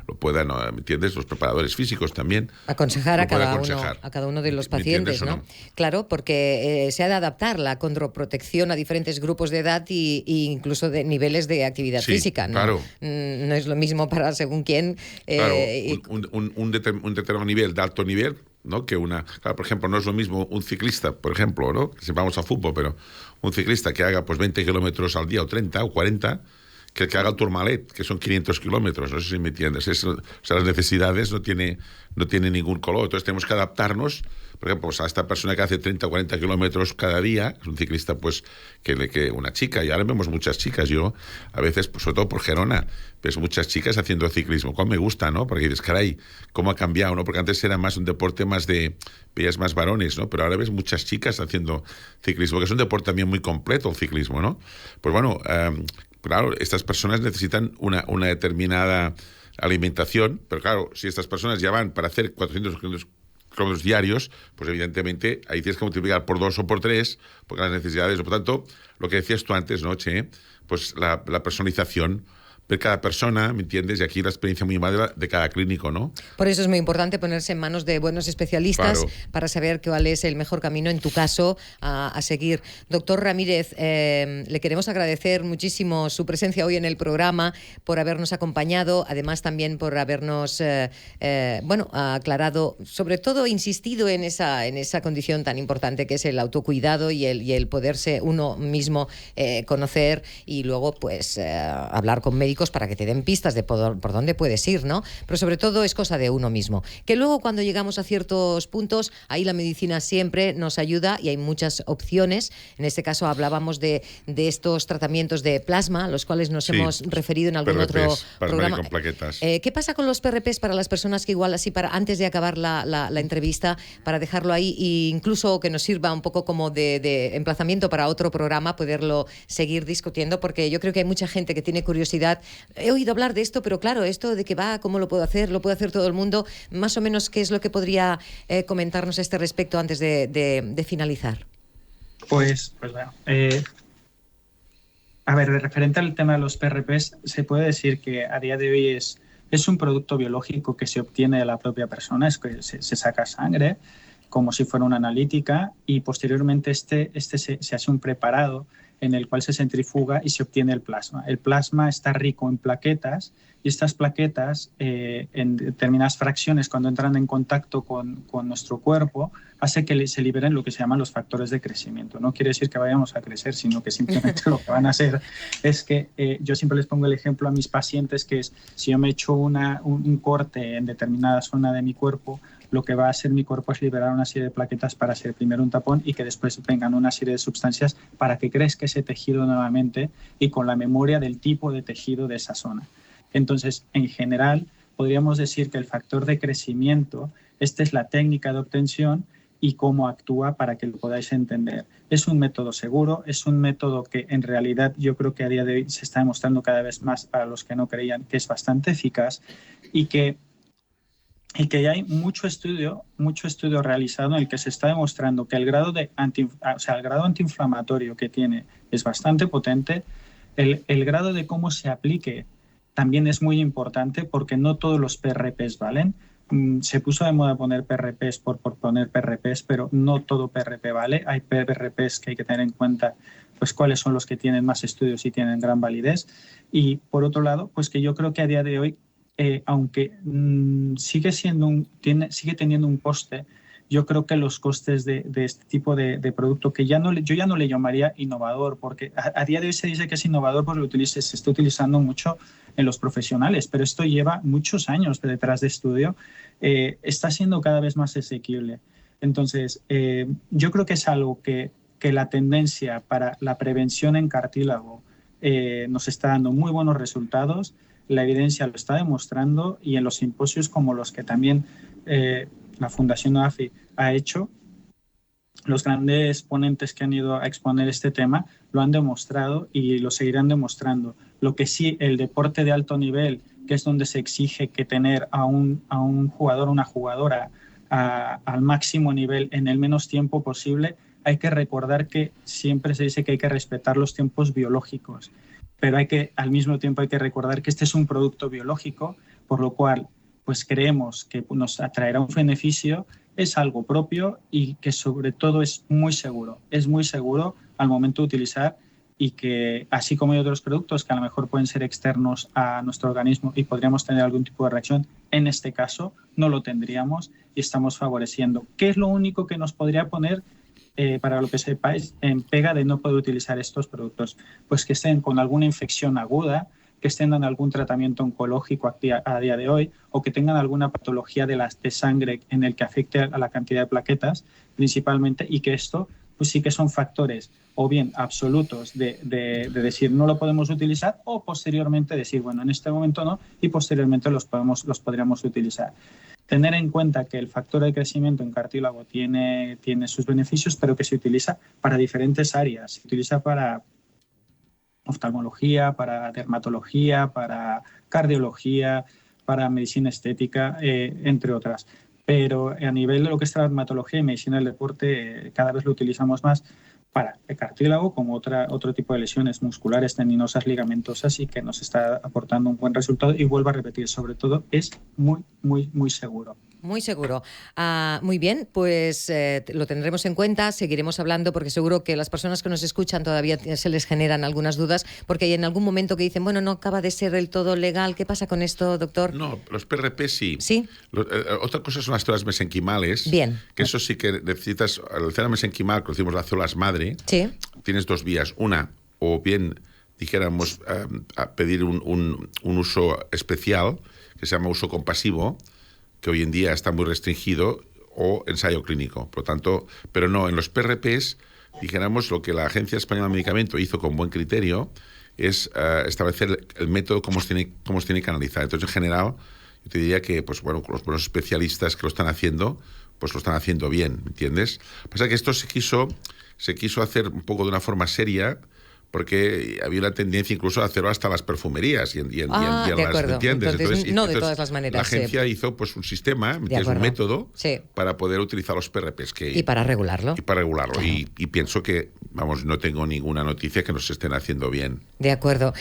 lo puedan, ¿me entiendes?, los preparadores físicos también. Aconsejar a cada uno de los pacientes, ¿no? Claro, porque se ha de adaptar la condroprotección a diferentes grupos de edad y incluso de niveles de actividad física, ¿no? Claro. No es lo mismo para según quién. Claro, un determinado nivel, de alto nivel, ¿no?, que claro, por ejemplo, no es lo mismo un ciclista, por ejemplo, ¿no?, si vamos a fútbol, pero un ciclista que haga pues 20 kilómetros al día o 30 o 40, que el que haga el Tourmalet, que son 500 kilómetros, no sé si me entiendes. O sea, las necesidades no tiene ningún color. Entonces tenemos que adaptarnos, por ejemplo, pues a esta persona que hace 30 o 40 kilómetros cada día, es un ciclista pues que una chica, y ahora vemos muchas chicas, yo a veces, pues, sobre todo por Gerona, ves muchas chicas haciendo ciclismo, cual me gusta, ¿no? Porque dices, caray, cómo ha cambiado, ¿no? Porque antes era más un deporte más de, veías más varones, ¿no? Pero ahora ves muchas chicas haciendo ciclismo, que es un deporte también muy completo el ciclismo, ¿no? Pues bueno, claro, estas personas necesitan una determinada alimentación, pero claro, si estas personas ya van para hacer 400 kilómetros diarios, pues evidentemente ahí tienes que multiplicar por 2 o por 3, porque las necesidades, por tanto, lo que decías tú antes, ¿no, Che? Pues la personalización de cada persona, ¿me entiendes? Y aquí la experiencia muy madre de cada clínico, ¿no? Por eso es muy importante ponerse en manos de buenos especialistas, claro, para saber cuál es el mejor camino, en tu caso, a seguir. Doctor Ramírez, le queremos agradecer muchísimo su presencia hoy en el programa, por habernos acompañado, además también por habernos aclarado, sobre todo insistido en esa condición tan importante que es el autocuidado y el poderse uno mismo conocer, y luego pues hablar con médicos para que te den pistas de por dónde puedes ir, ¿no? Pero sobre todo es cosa de uno mismo. Que luego cuando llegamos a ciertos puntos, ahí la medicina siempre nos ayuda y hay muchas opciones. En este caso hablábamos de estos tratamientos de plasma, a los cuales nos hemos referido en algún otro programa. Con plaquetas. ¿Qué pasa con los PRPs para las personas que igual así, antes de acabar la entrevista, para dejarlo ahí e incluso que nos sirva un poco como de emplazamiento para otro programa, poderlo seguir discutiendo? Porque yo creo que hay mucha gente que tiene curiosidad. He oído hablar de esto, pero claro, esto de que va, ¿cómo lo puedo hacer? ¿Lo puede hacer todo el mundo? Más o menos, ¿qué es lo que podría comentarnos a este respecto antes de finalizar? Pues bueno, a ver, referente al tema de los PRPs, se puede decir que a día de hoy es un producto biológico que se obtiene de la propia persona, es que se saca sangre como si fuera una analítica, y posteriormente se hace un preparado en el cual se centrifuga y se obtiene el plasma. El plasma está rico en plaquetas, y estas plaquetas, en determinadas fracciones, cuando entran en contacto con nuestro cuerpo, hace que se liberen lo que se llaman los factores de crecimiento. No quiere decir que vayamos a crecer, sino que simplemente lo que van a hacer es que yo siempre les pongo el ejemplo a mis pacientes, que es, si yo me echo un corte en determinada zona de mi cuerpo, lo que va a hacer mi cuerpo es liberar una serie de plaquetas para hacer primero un tapón y que después vengan una serie de sustancias para que crezca ese tejido nuevamente, y con la memoria del tipo de tejido de esa zona. Entonces, en general, podríamos decir que el factor de crecimiento, esta es la técnica de obtención y cómo actúa, para que lo podáis entender. Es un método seguro, es un método que en realidad yo creo que a día de hoy se está demostrando cada vez más, para los que no creían, que es bastante eficaz, y que hay mucho estudio realizado en el que se está demostrando que el grado antiinflamatorio que tiene es bastante potente. El grado de cómo se aplique también es muy importante, porque no todos los PRPs valen. Se puso de moda poner PRPs por poner PRPs, pero no todo PRP vale. Hay PRPs que hay que tener en cuenta, pues cuáles son los que tienen más estudios y tienen gran validez. Y por otro lado, pues que yo creo que a día de hoy, aunque sigue teniendo un coste, yo creo que los costes de este tipo de producto, que yo ya no le llamaría innovador, porque a día de hoy se dice que es innovador porque se está utilizando mucho en los profesionales, pero esto lleva muchos años detrás de estudio, está siendo cada vez más asequible. Entonces, yo creo que es algo que la tendencia para la prevención en cartílago nos está dando muy buenos resultados. La evidencia lo está demostrando, y en los simposios como los que también la Fundación AFI ha hecho, los grandes ponentes que han ido a exponer este tema lo han demostrado y lo seguirán demostrando. Lo que sí, el deporte de alto nivel, que es donde se exige que tener a un jugador o una jugadora al máximo nivel en el menos tiempo posible, hay que recordar que siempre se dice que hay que respetar los tiempos biológicos, pero al mismo tiempo hay que recordar que este es un producto biológico, por lo cual pues creemos que nos atraerá un beneficio, es algo propio y que sobre todo es muy seguro al momento de utilizar, y que así como hay otros productos que a lo mejor pueden ser externos a nuestro organismo y podríamos tener algún tipo de reacción, en este caso no lo tendríamos y estamos favoreciendo. ¿Qué es lo único que nos podría poner, para lo que sepáis, en pega de no poder utilizar estos productos? Pues que estén con alguna infección aguda, que estén en algún tratamiento oncológico a día de hoy, o que tengan alguna patología de sangre en el que afecte a la cantidad de plaquetas principalmente, y que esto pues sí que son factores o bien absolutos de decir no lo podemos utilizar, o posteriormente decir bueno, en este momento no, y posteriormente los podríamos utilizar. Tener en cuenta que el factor de crecimiento en cartílago tiene sus beneficios, pero que se utiliza para diferentes áreas. Se utiliza para oftalmología, para dermatología, para cardiología, para medicina estética, entre otras. Pero a nivel de lo que es la dermatología y medicina del deporte, cada vez lo utilizamos más para el cartílago, como otro tipo de lesiones musculares, tendinosas, ligamentosas, y que nos está aportando un buen resultado. Y vuelvo a repetir, sobre todo, es muy, muy, muy seguro. Muy seguro. Muy bien, pues lo tendremos en cuenta, seguiremos hablando, porque seguro que las personas que nos escuchan todavía se les generan algunas dudas, porque hay en algún momento que dicen, bueno, no acaba de ser del todo legal. ¿Qué pasa con esto, doctor? No, los PRP sí. ¿Sí? Otra cosa son las células mesenquimales. Bien. Que eso sí que necesitas, la célula mesenquimal, que decimos las células madre, sí, tienes dos vías. Una, o bien, dijéramos, a pedir un uso especial, que se llama uso compasivo, que hoy en día está muy restringido, o ensayo clínico. Por lo tanto, pero no, en los PRPs, dijéramos, lo que la Agencia Española de Medicamento hizo con buen criterio es establecer el método, cómo se tiene que analizar. Entonces, en general, yo te diría que, pues bueno, los buenos especialistas que lo están haciendo, pues lo están haciendo bien, ¿entiendes? Pasa que esto se quiso hacer un poco de una forma seria, porque había la tendencia incluso a hacerlo hasta las perfumerías y en las, ¿entiendes? Entonces, no de todas las maneras. La agencia hizo pues un sistema, un método, sí, para poder utilizar los PRPs. Y para regularlo. Claro. Y pienso que, vamos, no tengo ninguna noticia que nos estén haciendo bien. De acuerdo.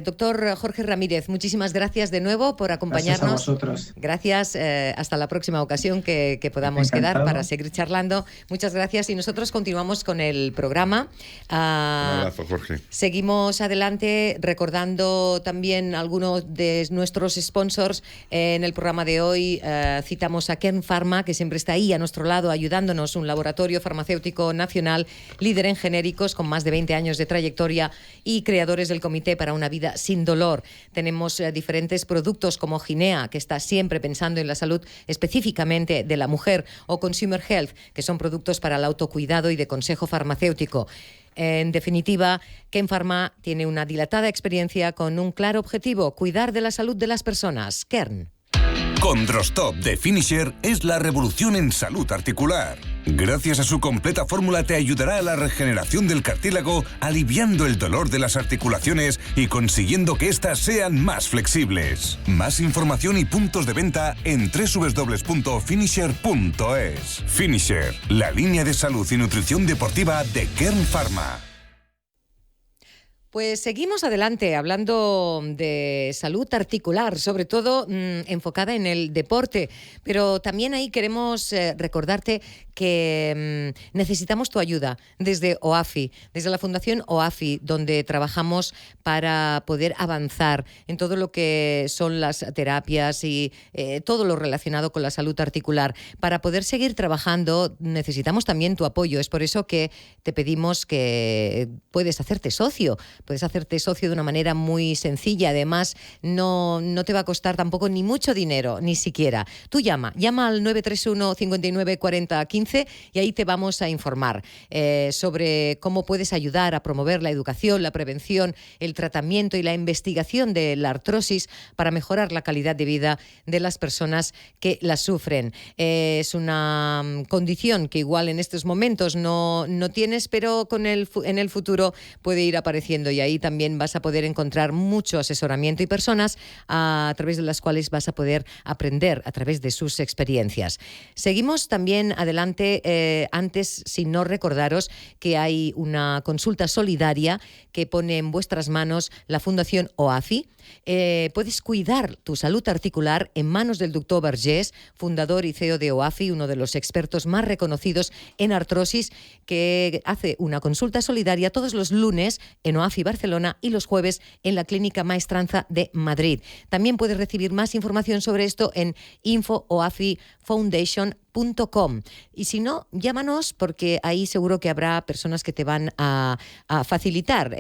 Doctor Jorge Ramírez, muchísimas gracias de nuevo por acompañarnos. Gracias a vosotros. Gracias. Hasta la próxima ocasión que podamos quedar para seguir charlando. Muchas gracias, y nosotros continuamos con el programa. Un abrazo, Jorge. Seguimos adelante recordando también algunos de nuestros sponsors. En el programa de hoy citamos a Kern Pharma, que siempre está ahí a nuestro lado ayudándonos, un laboratorio farmacéutico nacional, líder en genéricos con más de 20 años de trayectoria y creadores del Comité para una Vida Sin Dolor. Tenemos diferentes productos como Ginea, que está siempre pensando en la salud específicamente de la mujer, o Consumer Health, que son productos para el autocuidado y de consejo farmacéutico. En definitiva, Kern Pharma tiene una dilatada experiencia con un claro objetivo: cuidar de la salud de las personas. Kern. Condrostop de Finisher es la revolución en salud articular. Gracias a su completa fórmula te ayudará a la regeneración del cartílago, aliviando el dolor de las articulaciones y consiguiendo que éstas sean más flexibles. Más información y puntos de venta en www.finisher.es. Finisher, la línea de salud y nutrición deportiva de Kern Pharma. Pues seguimos adelante hablando de salud articular, sobre todo enfocada en el deporte, pero también ahí queremos recordarte que necesitamos tu ayuda desde OAFI, desde la Fundación OAFI, donde trabajamos para poder avanzar en todo lo que son las terapias y todo lo relacionado con la salud articular. Para poder seguir trabajando necesitamos también tu apoyo. Es por eso que te pedimos que puedes hacerte socio de una manera muy sencilla. Además, no te va a costar tampoco ni mucho dinero, ni siquiera. Tú llama al 931 59 40 15 y ahí te vamos a informar sobre cómo puedes ayudar a promover la educación, la prevención, el tratamiento y la investigación de la artrosis para mejorar la calidad de vida de las personas que la sufren. Es una condición que igual en estos momentos no tienes, pero en el futuro puede ir apareciendo, y ahí también vas a poder encontrar mucho asesoramiento y personas a través de las cuales vas a poder aprender a través de sus experiencias. Seguimos también adelante, antes, sin no recordaros que hay una consulta solidaria que pone en vuestras manos la Fundación OAFI. Puedes cuidar tu salud articular en manos del doctor Vergés, fundador y CEO de OAFI, uno de los expertos más reconocidos en artrosis, que hace una consulta solidaria todos los lunes en OAFI Barcelona y los jueves en la Clínica Maestranza de Madrid. También puedes recibir más información sobre esto en info.oafifoundation.com. Y si no, llámanos porque ahí seguro que habrá personas que te van a facilitar.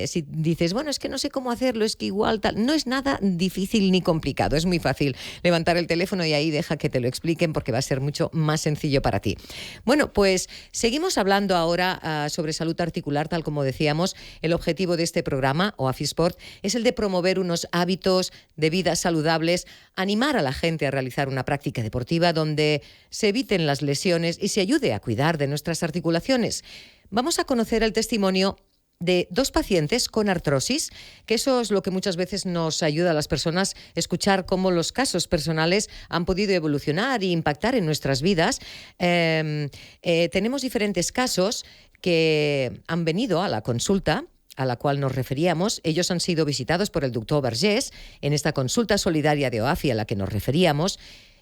Si dices, bueno, es que no sé cómo hacerlo, es que igual tal. No es nada difícil ni complicado, es muy fácil levantar el teléfono y ahí deja que te lo expliquen porque va a ser mucho más sencillo para ti. Bueno, pues seguimos hablando ahora sobre salud articular, tal como decíamos. El objetivo de este programa, OAFISPORT, es el de promover unos hábitos de vida saludables, animar a la gente a realizar una práctica deportiva donde se eviten las lesiones y se ayude a cuidar de nuestras articulaciones. Vamos a conocer el testimonio de 2 pacientes con artrosis, que eso es lo que muchas veces nos ayuda a las personas a escuchar cómo los casos personales han podido evolucionar e impactar en nuestras vidas. Tenemos diferentes casos que han venido a la consulta a la cual nos referíamos. Ellos han sido visitados por el doctor Vergés en esta consulta solidaria de OAFI a la que nos referíamos,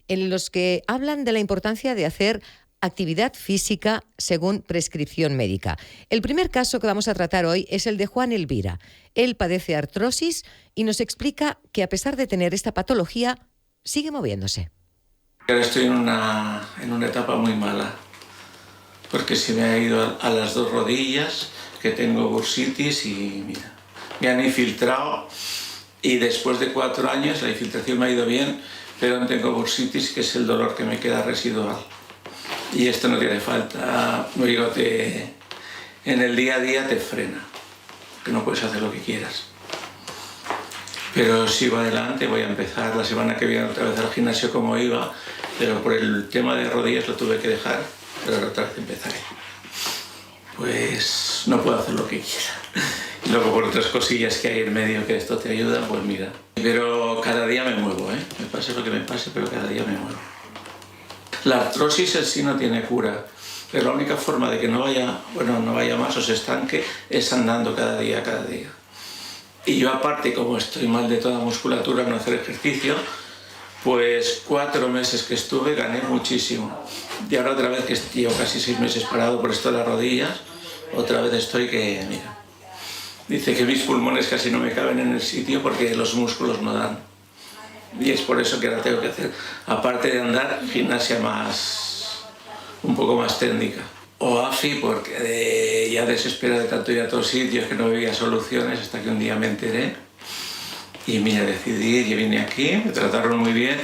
en los que hablan de la importancia de hacer actividad física según prescripción médica. El primer caso que vamos a tratar hoy es el de Juan Elvira. Él padece artrosis y nos explica que a pesar de tener esta patología, sigue moviéndose. Ahora estoy en una etapa muy mala, porque se me ha ido a las 2 rodillas, que tengo bursitis y mira, me han infiltrado y después de 4 años la infiltración me ha ido bien, pero no tengo bursitis, que es el dolor que me queda residual. Y esto no tiene falta, no digo, en el día a día te frena, que no puedes hacer lo que quieras. Pero sigo adelante, voy a empezar la semana que viene otra vez al gimnasio como iba, pero por el tema de rodillas lo tuve que dejar, pero ahora otra vez empezaré. Pues no puedo hacer lo que quiera. Y luego por otras cosillas que hay en medio que esto te ayuda, pues mira. Pero cada día me muevo, me pase lo que me pase, pero cada día me muevo. La artrosis en sí no tiene cura, pero la única forma de que no vaya más o se estanque es andando cada día. Y yo aparte, como estoy mal de toda musculatura, no hacer ejercicio, pues 4 meses que estuve gané muchísimo. Y ahora otra vez que llevo casi 6 meses parado por esto de las rodillas, otra vez estoy que, mira, dice que mis pulmones casi no me caben en el sitio porque los músculos no dan. Y es por eso que ahora tengo que hacer, aparte de andar, gimnasia un poco más técnica. OAFI, porque ya desespero de tanto ir a todos sitios que no veía soluciones hasta que un día me enteré. Y mira, decidí y vine aquí, me trataron muy bien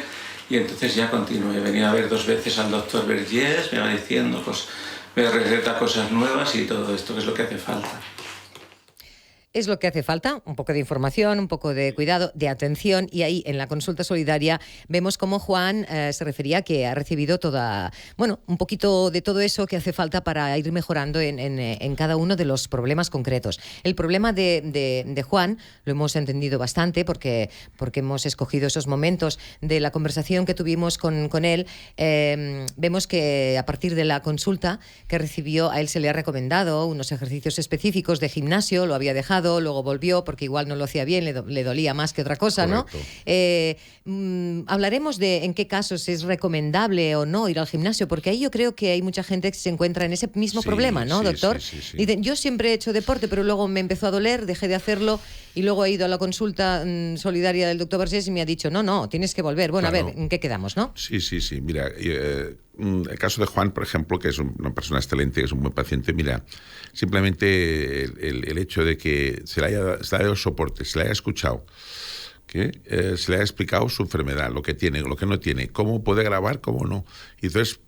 y entonces ya continué. He venido a ver 2 veces al doctor Vergés, me va diciendo, pues me receta cosas nuevas y todo esto que es lo que hace falta. Es lo que hace falta, un poco de información, un poco de cuidado, de atención, y ahí en la consulta solidaria vemos cómo Juan se refería que ha recibido un poquito de todo eso que hace falta para ir mejorando en cada uno de los problemas concretos. El problema de Juan lo hemos entendido bastante porque hemos escogido esos momentos de la conversación que tuvimos con él. Vemos que a partir de la consulta que recibió, a él se le ha recomendado unos ejercicios específicos de gimnasio, lo había dejado, luego volvió porque igual no lo hacía bien, le dolía más que otra cosa, correcto, ¿no? Hablaremos de en qué casos es recomendable o no ir al gimnasio, porque ahí yo creo que hay mucha gente que se encuentra en ese mismo problema, ¿no, doctor? Sí. Dicen, yo siempre he hecho deporte, pero luego me empezó a doler, dejé de hacerlo y luego he ido a la consulta solidaria del doctor Vergés y me ha dicho, no, tienes que volver. Bueno, claro. A ver, ¿en qué quedamos, no? Sí. Mira, el caso de Juan, por ejemplo, que es una persona excelente, es un buen paciente, mira, simplemente el hecho de que se le haya dado soporte, se le haya escuchado, que se le haya explicado su enfermedad, lo que tiene, lo que no tiene, cómo puede agravar, cómo no. Y entonces,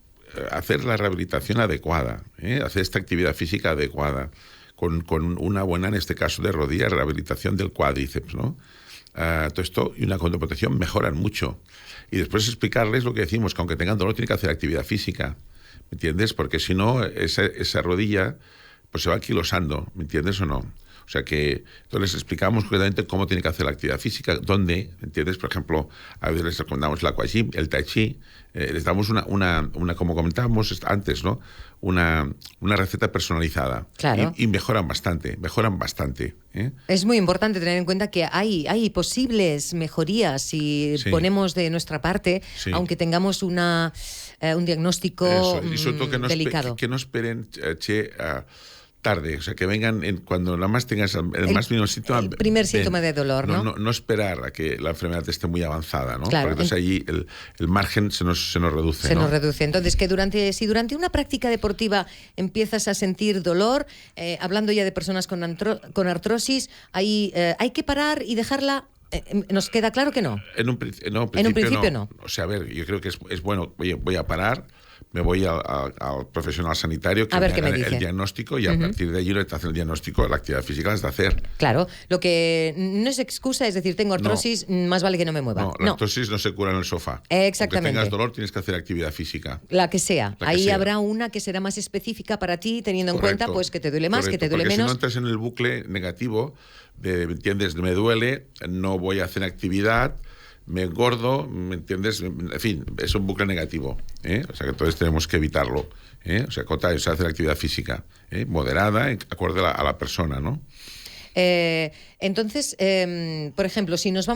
hacer la rehabilitación adecuada, hacer esta actividad física adecuada, con una buena, en este caso de rodilla, rehabilitación del cuádriceps, ¿no? Todo esto y una condroprotección mejoran mucho. Y después explicarles lo que decimos, que aunque tengan dolor tienen que hacer actividad física, ¿me entiendes? Porque si no, esa rodilla pues se va anquilosando, ¿me entiendes o no? O sea que entonces les explicamos concretamente cómo tiene que hacer la actividad física, dónde, ¿me entiendes? Por ejemplo, a veces les recomendamos el aquagym, el tai chi, les damos una como comentábamos antes, ¿no? Una receta personalizada. Claro. Y mejoran bastante. Es muy importante tener en cuenta que hay posibles mejorías si ponemos de nuestra parte, aunque tengamos un diagnóstico y sobre todo delicado. Que no esperen, tarde, o sea, que vengan cuando nada más tengas el más mínimo síntoma. El primer síntoma de dolor, ¿no? No esperar a que la enfermedad esté muy avanzada, ¿no? Claro. Porque entonces allí el margen se nos reduce, Se ¿no? nos reduce. Entonces, que si durante una práctica deportiva empiezas a sentir dolor, hablando ya de personas con artrosis, hay que parar y dejarla. ¿Nos queda claro que no? En un principio no. O sea, a ver, yo creo que es bueno, voy a parar, me voy al profesional sanitario que A ver me qué me haga dice. el diagnóstico y a partir de allí le hacen el diagnóstico, la actividad física es de hacer. Claro, lo que no es excusa, es decir, tengo artrosis, más vale que no me mueva. No, la artrosis no se cura en el sofá. Exactamente. Aunque tengas dolor, tienes que hacer actividad física. La que sea. La que Ahí sea. habrá una que será más específica para ti, teniendo Correcto. en cuenta pues que te duele más, que te duele porque menos. Si no entras en el bucle negativo de, ¿me entiendes? Me duele, no voy a hacer actividad, me engordo, ¿me entiendes? En fin, es un bucle negativo, ¿eh? O sea que entonces tenemos que evitarlo, ¿eh? O sea, hacer actividad física, moderada, acorde a la persona, ¿no? Entonces, por ejemplo, si nos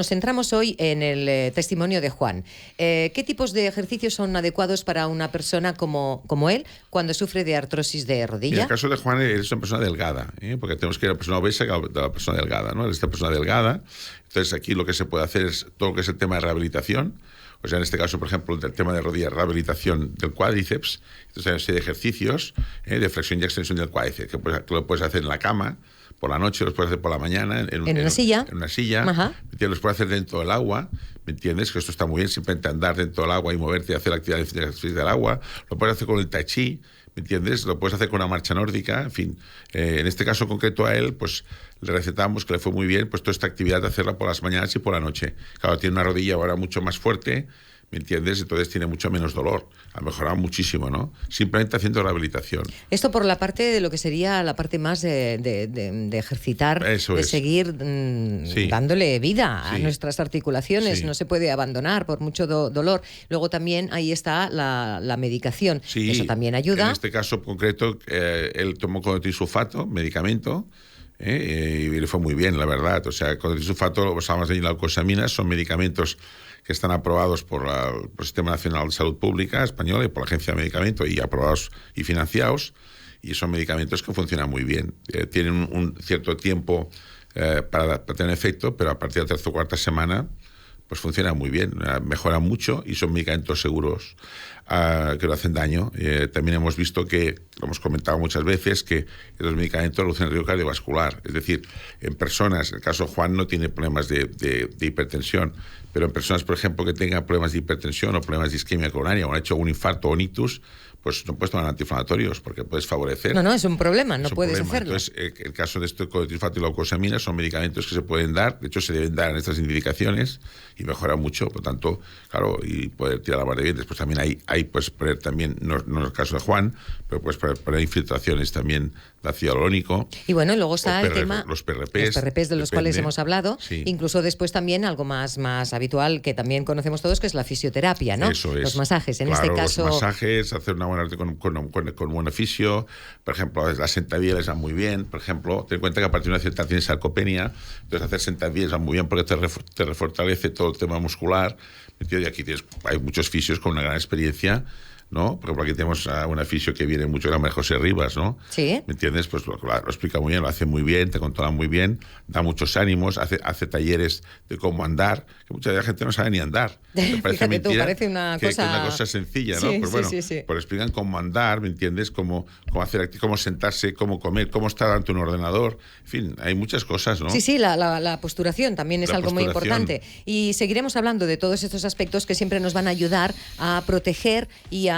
centramos hoy en el testimonio de Juan, ¿qué tipos de ejercicios son adecuados para una persona como él cuando sufre de artrosis de rodilla? En el caso de Juan es una persona delgada, porque tenemos que ir a la persona obesa que a la persona delgada, ¿no? Esta persona delgada, entonces aquí lo que se puede hacer es todo lo que es el tema de rehabilitación. O sea, en este caso, por ejemplo, el tema de rodilla, rehabilitación del cuádriceps. Entonces hay una serie de ejercicios de flexión y extensión del cuádriceps que lo puedes hacer en la cama, por la noche, los puedes hacer por la mañana. En una silla. En una silla. Ajá. Los puedes hacer dentro del agua, ¿me entiendes? Que esto está muy bien, simplemente andar dentro del agua y moverte y hacer la actividad física del agua. Lo puedes hacer con el tai chi, ¿me entiendes? Lo puedes hacer con una marcha nórdica, en fin. En este caso concreto a él, pues le recetamos, que le fue muy bien, pues toda esta actividad de hacerla por las mañanas y por la noche. Claro, tiene una rodilla ahora mucho más fuerte, ¿me entiendes? Entonces tiene mucho menos dolor. Ha mejorado muchísimo, ¿no? Simplemente haciendo rehabilitación. Esto por la parte de lo que sería la parte más de ejercitar, Eso de es. seguir Sí. dándole vida a Sí. nuestras articulaciones. Sí. No se puede abandonar por mucho dolor. Luego también ahí está la medicación. Sí, Eso también ayuda. En este caso concreto, él tomó codotrisulfato, medicamento, y le fue muy bien, la verdad. O sea, codotrisulfato, lo basamos en glucosaminas, son medicamentos que están aprobados por el Sistema Nacional de Salud Pública español y por la Agencia de Medicamentos y aprobados y financiados, y son medicamentos que funcionan muy bien. Tienen un cierto tiempo para tener efecto, pero a partir de la tercera o cuarta semana pues funciona muy bien, mejoran mucho y son medicamentos seguros que no hacen daño. También hemos visto que, lo hemos comentado muchas veces, que los medicamentos reducen el riesgo cardiovascular. Es decir, en personas, en el caso de Juan no tiene problemas de hipertensión, pero en personas, por ejemplo, que tengan problemas de hipertensión o problemas de isquemia coronaria o han hecho un infarto o un ictus, pues no puedes tomar antiinflamatorios porque puedes favorecer. No, es un problema, no puedes hacerlo. Entonces, el caso de esto, codotrisulfato y glucosamina, son medicamentos que se pueden dar, de hecho se deben dar en estas indicaciones y mejoran mucho, por tanto, claro, y poder tirar la barra de bien. Después también hay pues poner también, no en el caso de Juan, pero pues poner infiltraciones también de ácido hialurónico. Y bueno, y luego está el tema... Los PRPs. De los cuales hemos hablado. Sí. Incluso después también algo más habitual que también conocemos todos, que es la fisioterapia, ¿no? Eso es. Los masajes. En claro, este caso... los masajes, hacer una buena con buen fisio. Por ejemplo, las sentadillas van muy bien. Por ejemplo, ten en cuenta que a partir de una cierta tienes sarcopenia, entonces hacer sentadillas va muy bien porque te refortalece todo el tema muscular. Y aquí hay muchos fisios con una gran experiencia, ¿no? Por ejemplo, aquí tenemos a un fisio que viene mucho, que es José Rivas, ¿no? Sí. ¿Me entiendes? Pues lo explica muy bien, lo hace muy bien, te controla muy bien, da muchos ánimos, hace talleres de cómo andar, que mucha de la gente no sabe ni andar. Me parece Fíjate mentira, tú, parece una cosa sencilla, ¿no? Sí, Pues bueno, sí. pues explican cómo andar, ¿me entiendes? Cómo hacer, cómo sentarse, cómo comer, cómo estar ante un ordenador. En fin, hay muchas cosas, ¿no? Sí, la posturación también es algo muy importante. Y seguiremos hablando de todos estos aspectos que siempre nos van a ayudar a proteger y a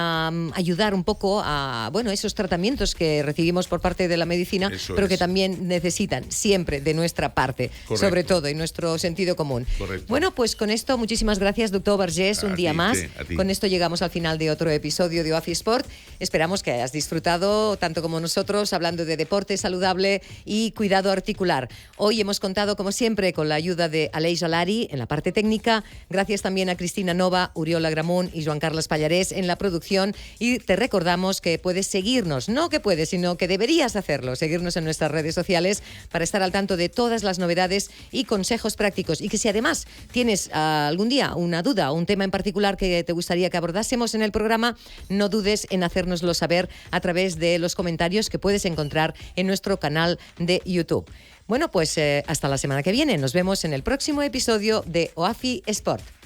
ayudar un poco a, esos tratamientos que recibimos por parte de la medicina, pero que también necesitan siempre de nuestra parte, Correcto. sobre todo, y nuestro sentido común. Correcto. Bueno, pues con esto, muchísimas gracias, doctor Vergés, un día más. A ti. Con esto llegamos al final de otro episodio de OAFI Sport. Esperamos que hayas disfrutado, tanto como nosotros, hablando de deporte saludable y cuidado articular. Hoy hemos contado, como siempre, con la ayuda de Aleix Alari en la parte técnica. Gracias también a Cristina Nova, Uriola Gramunt y Joan Carles Pallarés en la producción. protección y te recordamos que puedes seguirnos, no que puedes, sino que deberías hacerlo, seguirnos en nuestras redes sociales para estar al tanto de todas las novedades y consejos prácticos. Y que si además tienes algún día una duda o un tema en particular que te gustaría que abordásemos en el programa, no dudes en hacérnoslo saber a través de los comentarios que puedes encontrar en nuestro canal de YouTube. Bueno, pues hasta la semana que viene. Nos vemos en el próximo episodio de OAFI Sport.